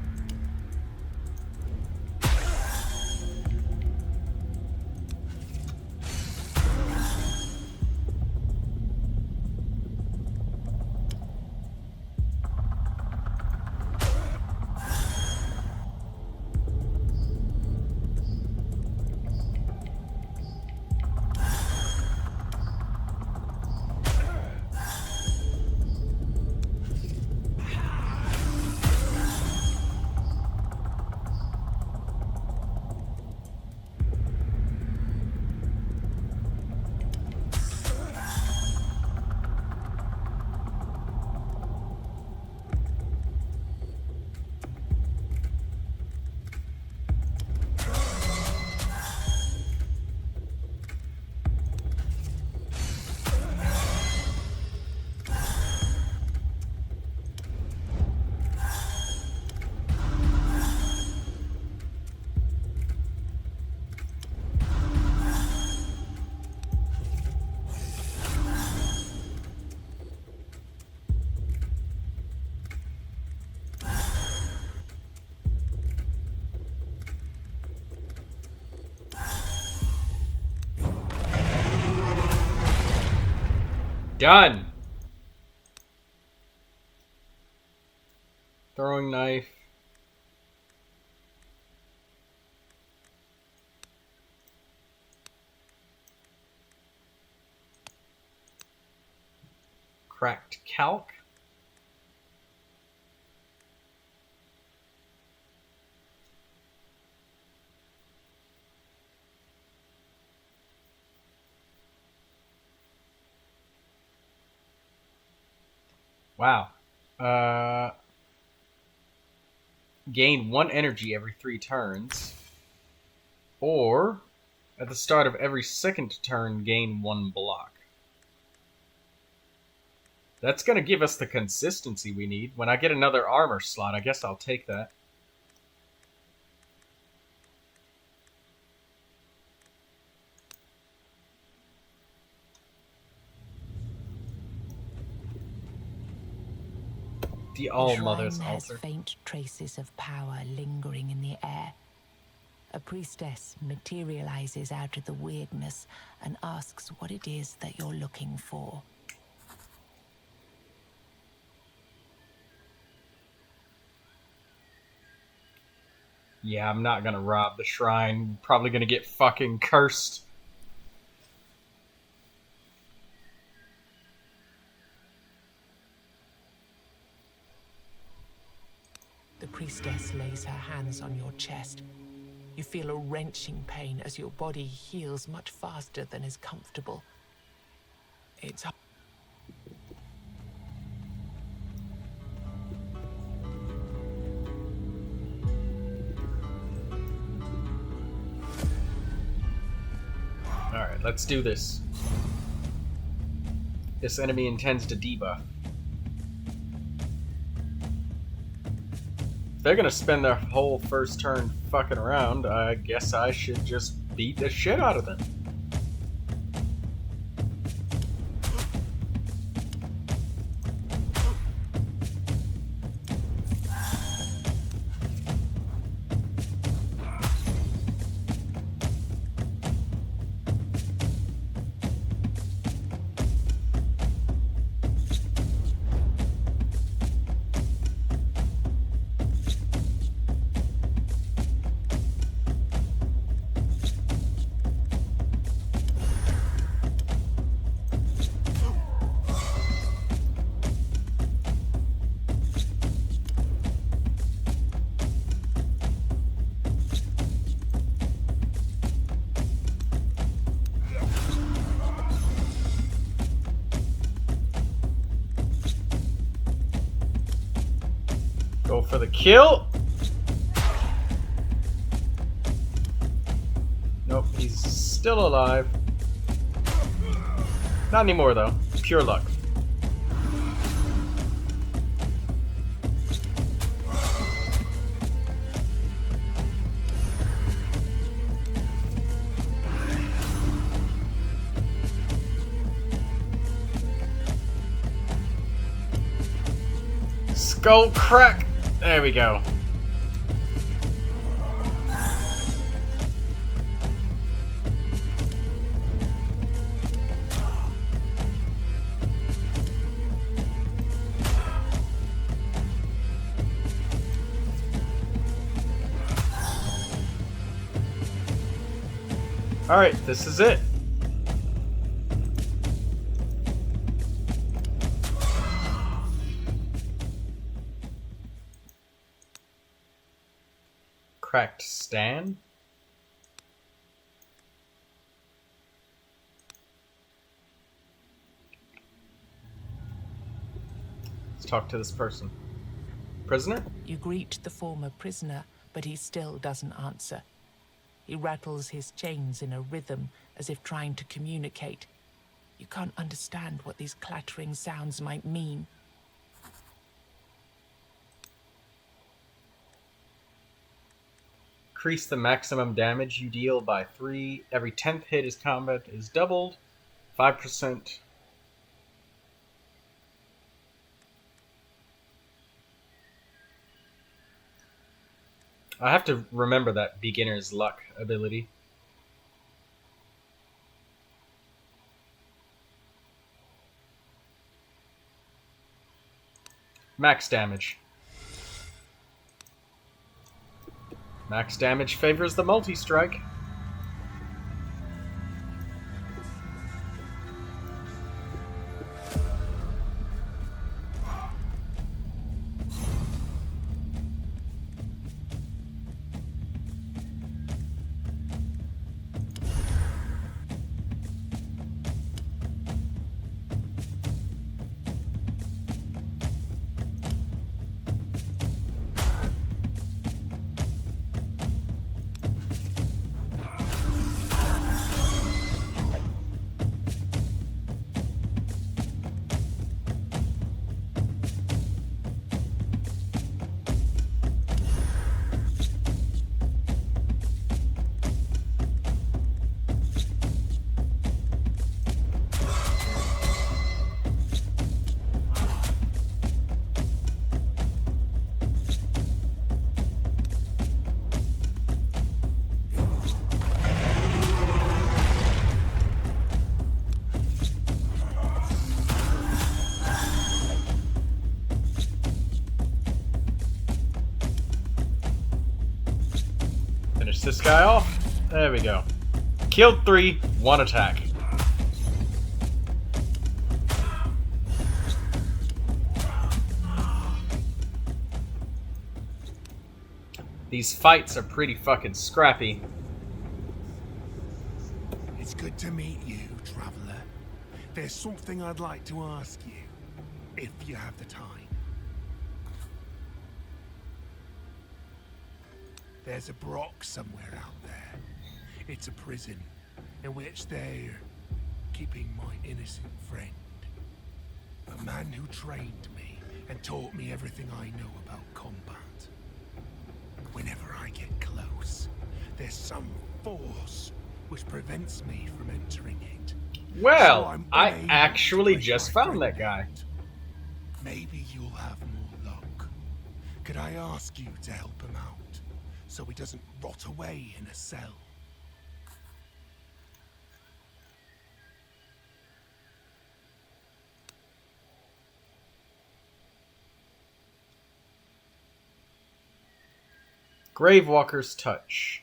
Done. Throwing knife. Cracked calc. Wow. Gain 1 energy every 3 turns. Or, at the start of every second turn, gain 1 block. That's going to give us the consistency we need. When I get another armor slot, I guess I'll take that. The All-Mother's shrine has altar. faint traces of power lingering in the air. A priestess materializes out of the weirdness and asks what it is that you're looking for. Yeah, I'm not gonna rob the shrine. Probably gonna get fucking cursed. The priestess lays her hands on your chest. You feel a wrenching pain as your body heals much faster than is comfortable. It's Alright, let's do this. This enemy intends to debuff. If they're gonna spend their whole first turn fucking around, I guess I should just beat the shit out of them. Go for the kill. Nope, he's still alive. Not anymore, though. Pure luck. Skull crack! There we go. Alright, this is it. Cracked stand? Let's talk to this person. Prisoner? You greet the former prisoner, but he still doesn't answer. He rattles his chains in a rhythm, as if trying to communicate. You can't understand what these clattering sounds might mean. Increase the maximum damage you deal by 3. Every 10th hit is combat is doubled. 5%. I have to remember that beginner's luck ability. Max damage. Max damage favors the multi-strike. Finish this guy off. There we go. Killed 3, 1 attack. These fights are pretty fucking scrappy. It's good to meet you, traveler. There's something I'd like to ask you, if you have the time. There's a Brock somewhere out there. It's a prison in which they're keeping my innocent friend. A man who trained me and taught me everything I know about combat. Whenever I get close, there's some force which prevents me from entering it. Well, So I'm I unable actually to just let my found friend that guy. out. Maybe you'll have more luck. Could I ask you to help him out, so he doesn't rot away in a cell? Gravewalker's Touch.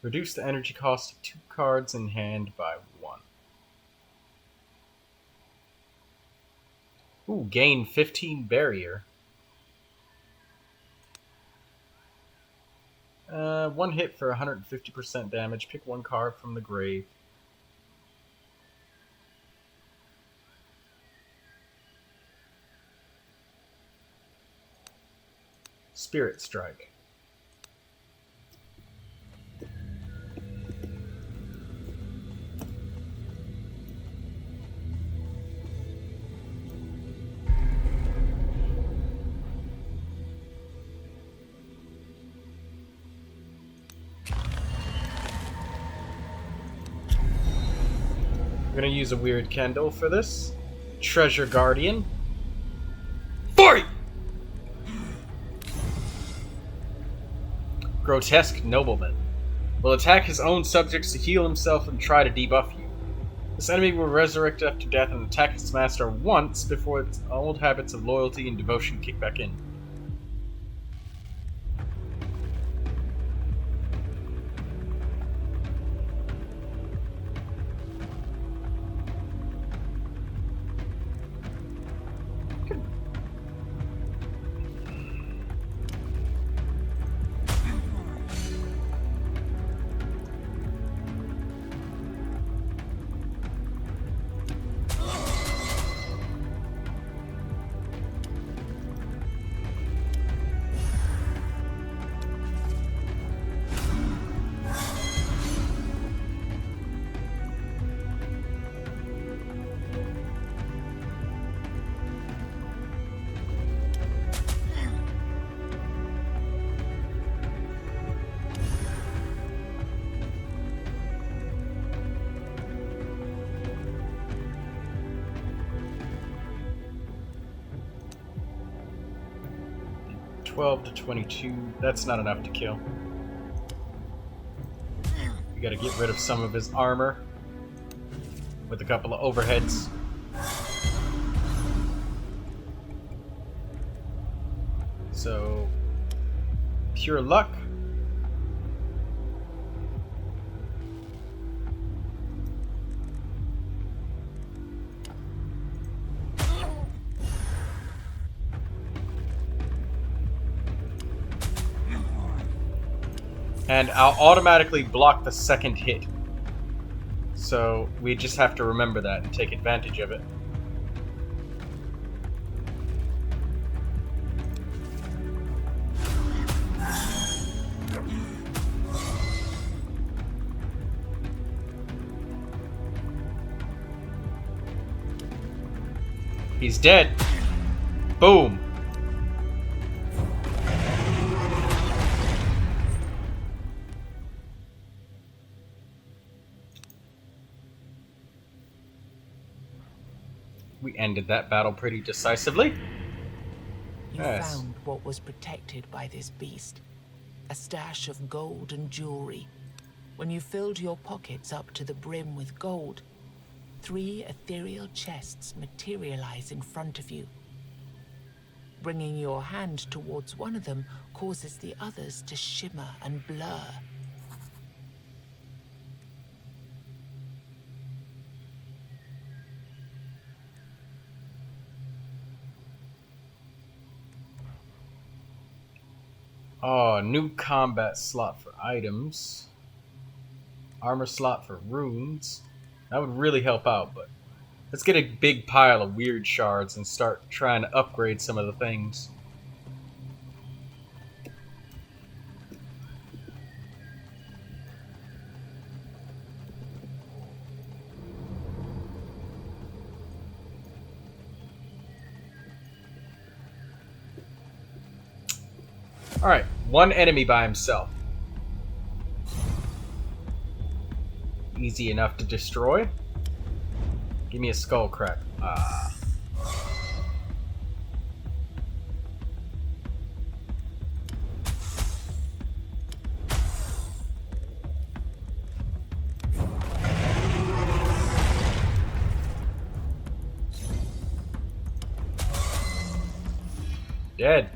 Reduce the energy cost of 2 cards in hand by 1. Ooh, gain 15 barrier. 1 hit for 150% damage. Pick 1 card from the grave. Spirit Strike. I'm gonna use a weird candle for this. Treasure Guardian. 40! Grotesque Nobleman. Will attack his own subjects to heal himself and try to debuff you. This enemy will resurrect after death and attack its master once before its old habits of loyalty and devotion kick back in. $12 to $22. That's not enough to kill. We gotta get rid of some of his armor with a couple of overheads. So, pure luck. And I'll automatically block the second hit. So we just have to remember that and take advantage of it. He's dead. Boom. We ended that battle pretty decisively. You Yes. found what was protected by this beast. A stash of gold and jewelry. When you filled your pockets up to the brim with gold, 3 ethereal chests materialize in front of you. Bringing your hand towards one of them causes the others to shimmer and blur, Oh, new combat slot for items. Armor slot for runes. That would really help out, but let's get a big pile of weird shards and start trying to upgrade some of the things. Alright, one enemy by himself. Easy enough to destroy. Give me a skull crack. Ah. Dead.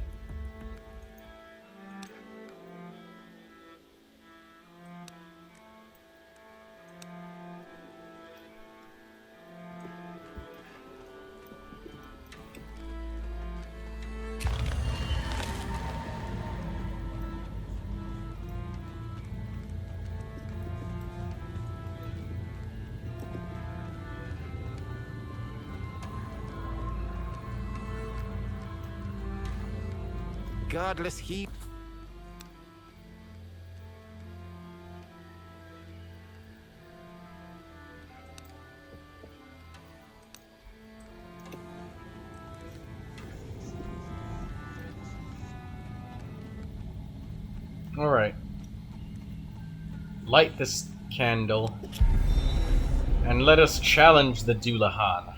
Godless heap. Alright. Light this candle and let us challenge the Dullahan.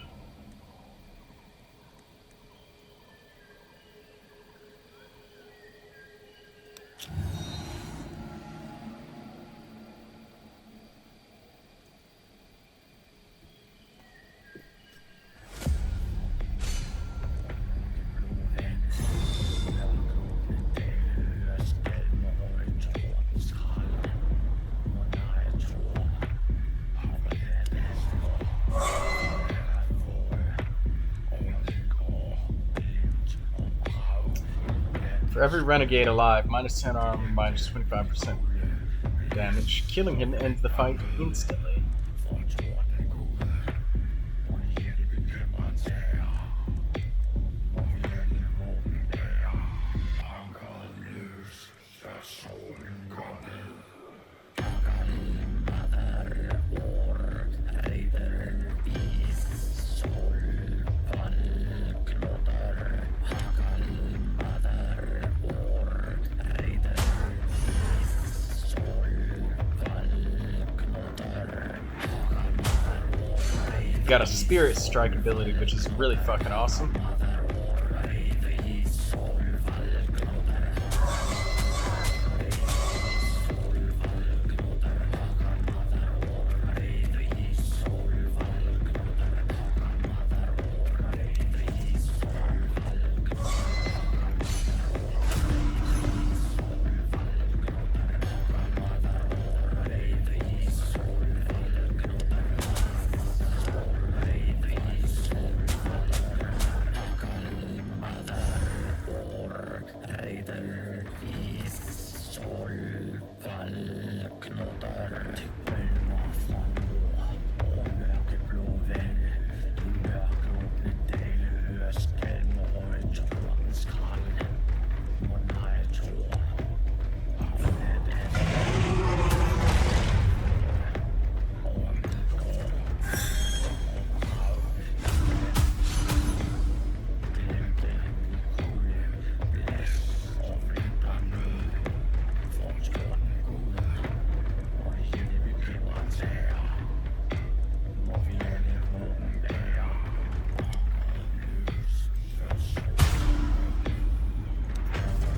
For every renegade alive, minus 10 armor, minus 25% damage. Killing him ends the fight instantly. Got a spirit strike ability, which is really fucking awesome.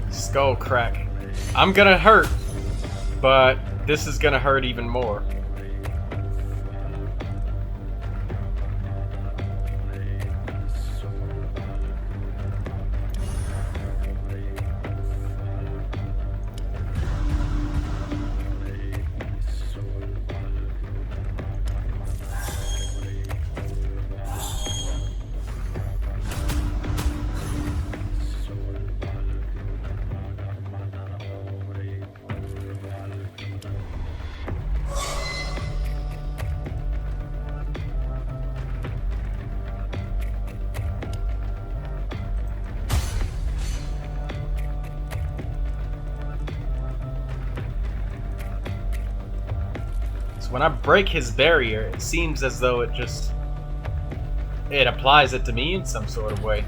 Skull crack. I'm gonna hurt, but this is gonna hurt even more. when I break his barrier, it seems as though it applies it to me in some sort of way.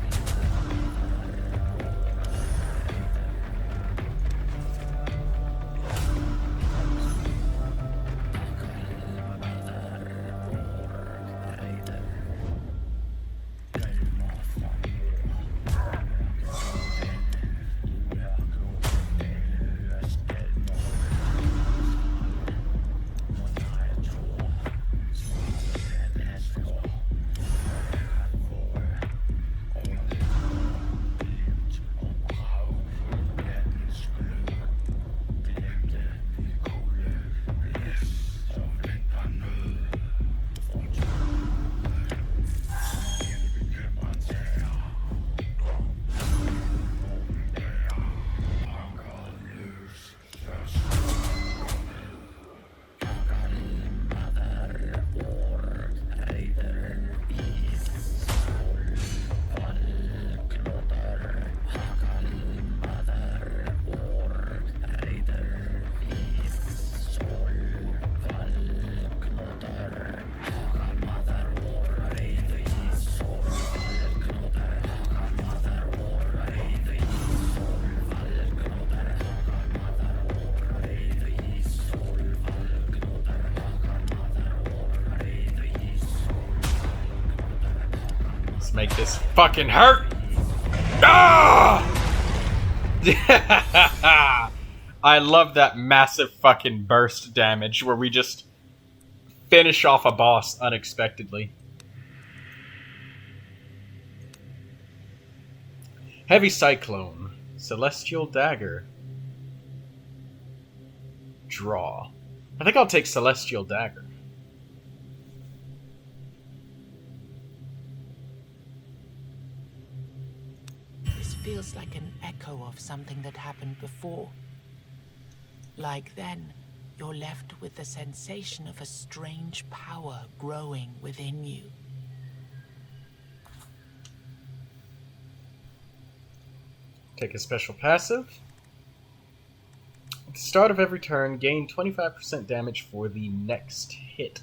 Make this fucking hurt. Ah! I love that massive fucking burst damage where we just finish off a boss unexpectedly. Heavy Cyclone, Celestial Dagger, Draw. I think I'll take Celestial Dagger. Feels like an echo of something that happened before. Like then, you're left with the sensation of a strange power growing within you. Take a special passive. At the start of every turn, gain 25% damage for the next hit.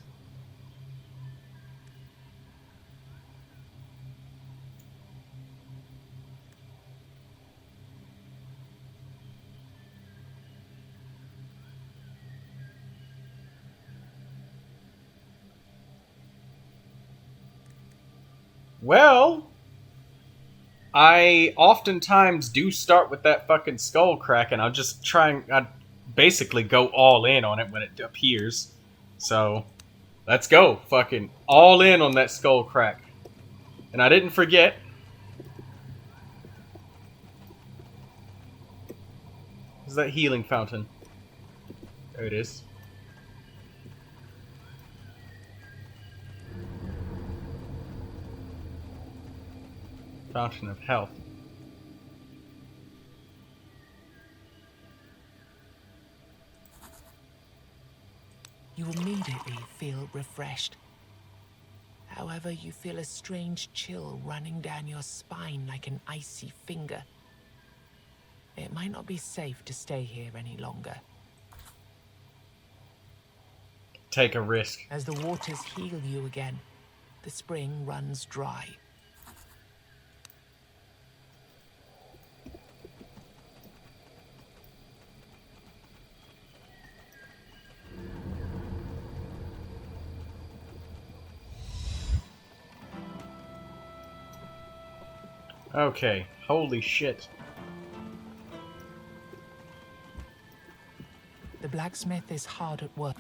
Well, I oftentimes do start with that fucking skull crack, and I basically go all in on it when it appears. So, let's go. Fucking all in on that skull crack. And I didn't forget. Is that healing fountain? There it is. Fountain of Health. You immediately feel refreshed. However, you feel a strange chill running down your spine like an icy finger. It might not be safe to stay here any longer. Take a risk. As the waters heal you again, the spring runs dry. Okay, holy shit. The blacksmith is hard at work.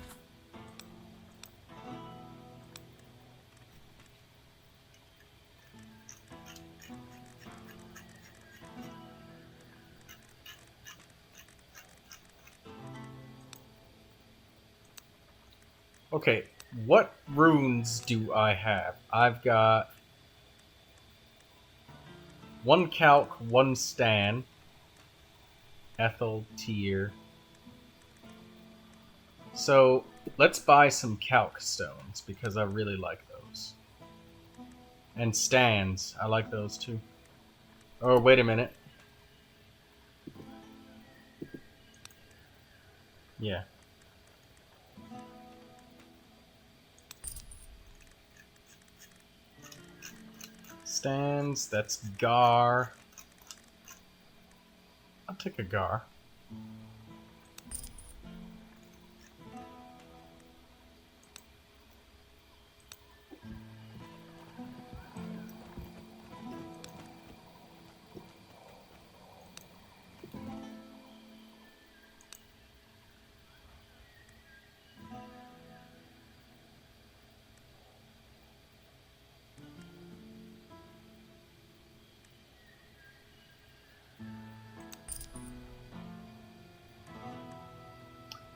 Okay, what runes do I have? I've got one calc, one stan, Ethel, Tyr. So let's buy some calc stones because I really like those. And stans, I like those too. Oh, wait a minute. Yeah. Stands, that's Gar. I'll take a Gar.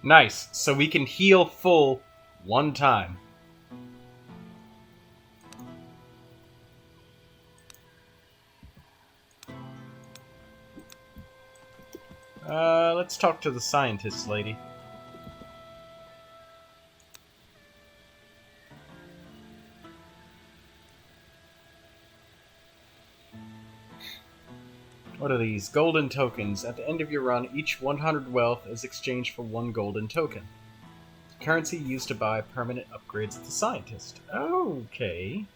Nice. So we can heal full one time. Let's talk to the scientist lady. What are these? Golden tokens. At the end of your run, each 100 wealth is exchanged for 1 golden token. Currency used to buy permanent upgrades at the scientist. Okay.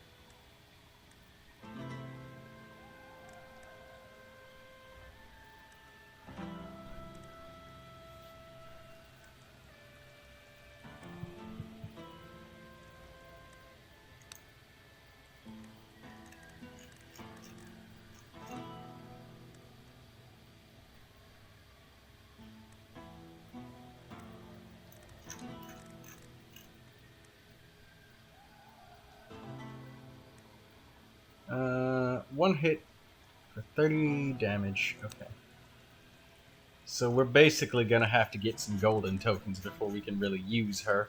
One hit for 30 damage. Okay. So we're basically gonna have to get some golden tokens before we can really use her.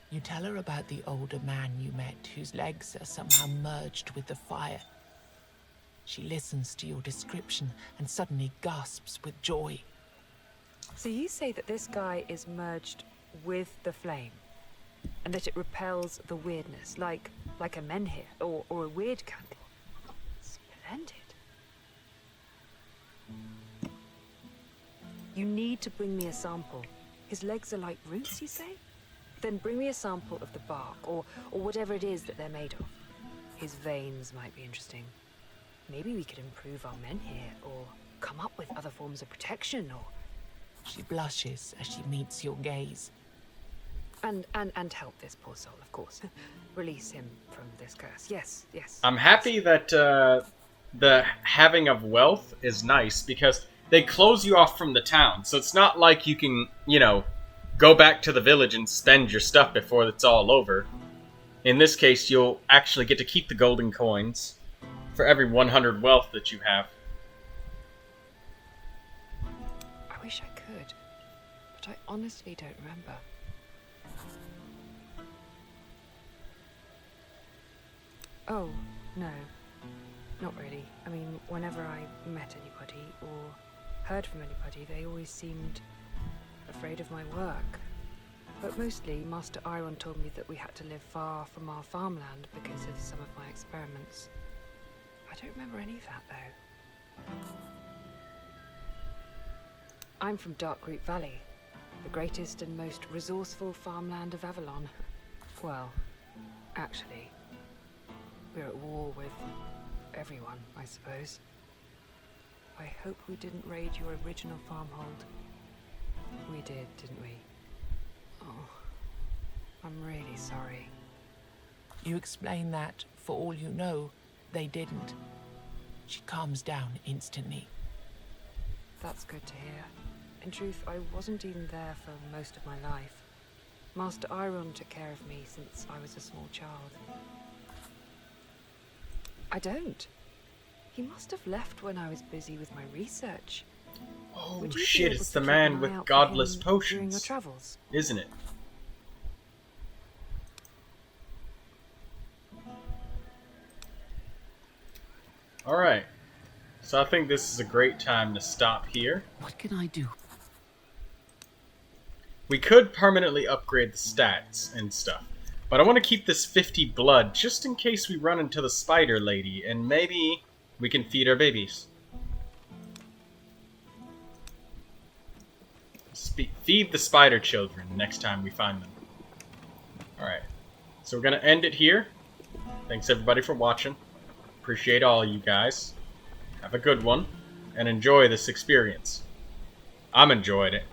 You tell her about the older man you met whose legs are somehow merged with the fire. She listens to your description and suddenly gasps with joy. So you say that this guy is merged with the flame, and that it repels the weirdness, like a menhir or a weird candle. Splendid. You need to bring me a sample. His legs are like roots, you say? Then bring me a sample of the bark, or whatever it is that they're made of. His veins might be interesting. Maybe we could improve our menhir, or come up with other forms of protection, or... She blushes as she meets your gaze. And help this poor soul, of course. Release him from this curse. Yes, yes. I'm happy that the having of wealth is nice because they close you off from the town. So it's not like you can, go back to the village and spend your stuff before it's all over. In this case, you'll actually get to keep the golden coins for every 100 wealth that you have. I wish I could, but I honestly don't remember. Oh, no. Not really. I mean, whenever I met anybody or heard from anybody, they always seemed afraid of my work. But mostly, Master Iron told me that we had to live far from our farmland because of some of my experiments. I don't remember any of that, though. I'm from Darkroot Valley, the greatest and most resourceful farmland of Avalon. Well, actually, we're at war with everyone, I suppose. I hope we didn't raid your original farmhold. We did, didn't we? Oh, I'm really sorry. You explain that, for all you know, they didn't. She calms down instantly. That's good to hear. In truth, I wasn't even there for most of my life. Master Iron took care of me since I was a small child. I don't. He must have left when I was busy with my research. Oh Would you be shit, able it's to the keep man an with eye out for godless him potions. during your travels? Isn't it? Alright. So I think this is a great time to stop here. What can I do? We could permanently upgrade the stats and stuff. But I want to keep this 50 blood just in case we run into the spider lady and maybe we can feed our babies. feed the spider children next time we find them. Alright. So we're going to end it here. Thanks everybody for watching. Appreciate all you guys. Have a good one. And enjoy this experience. I'm enjoying it.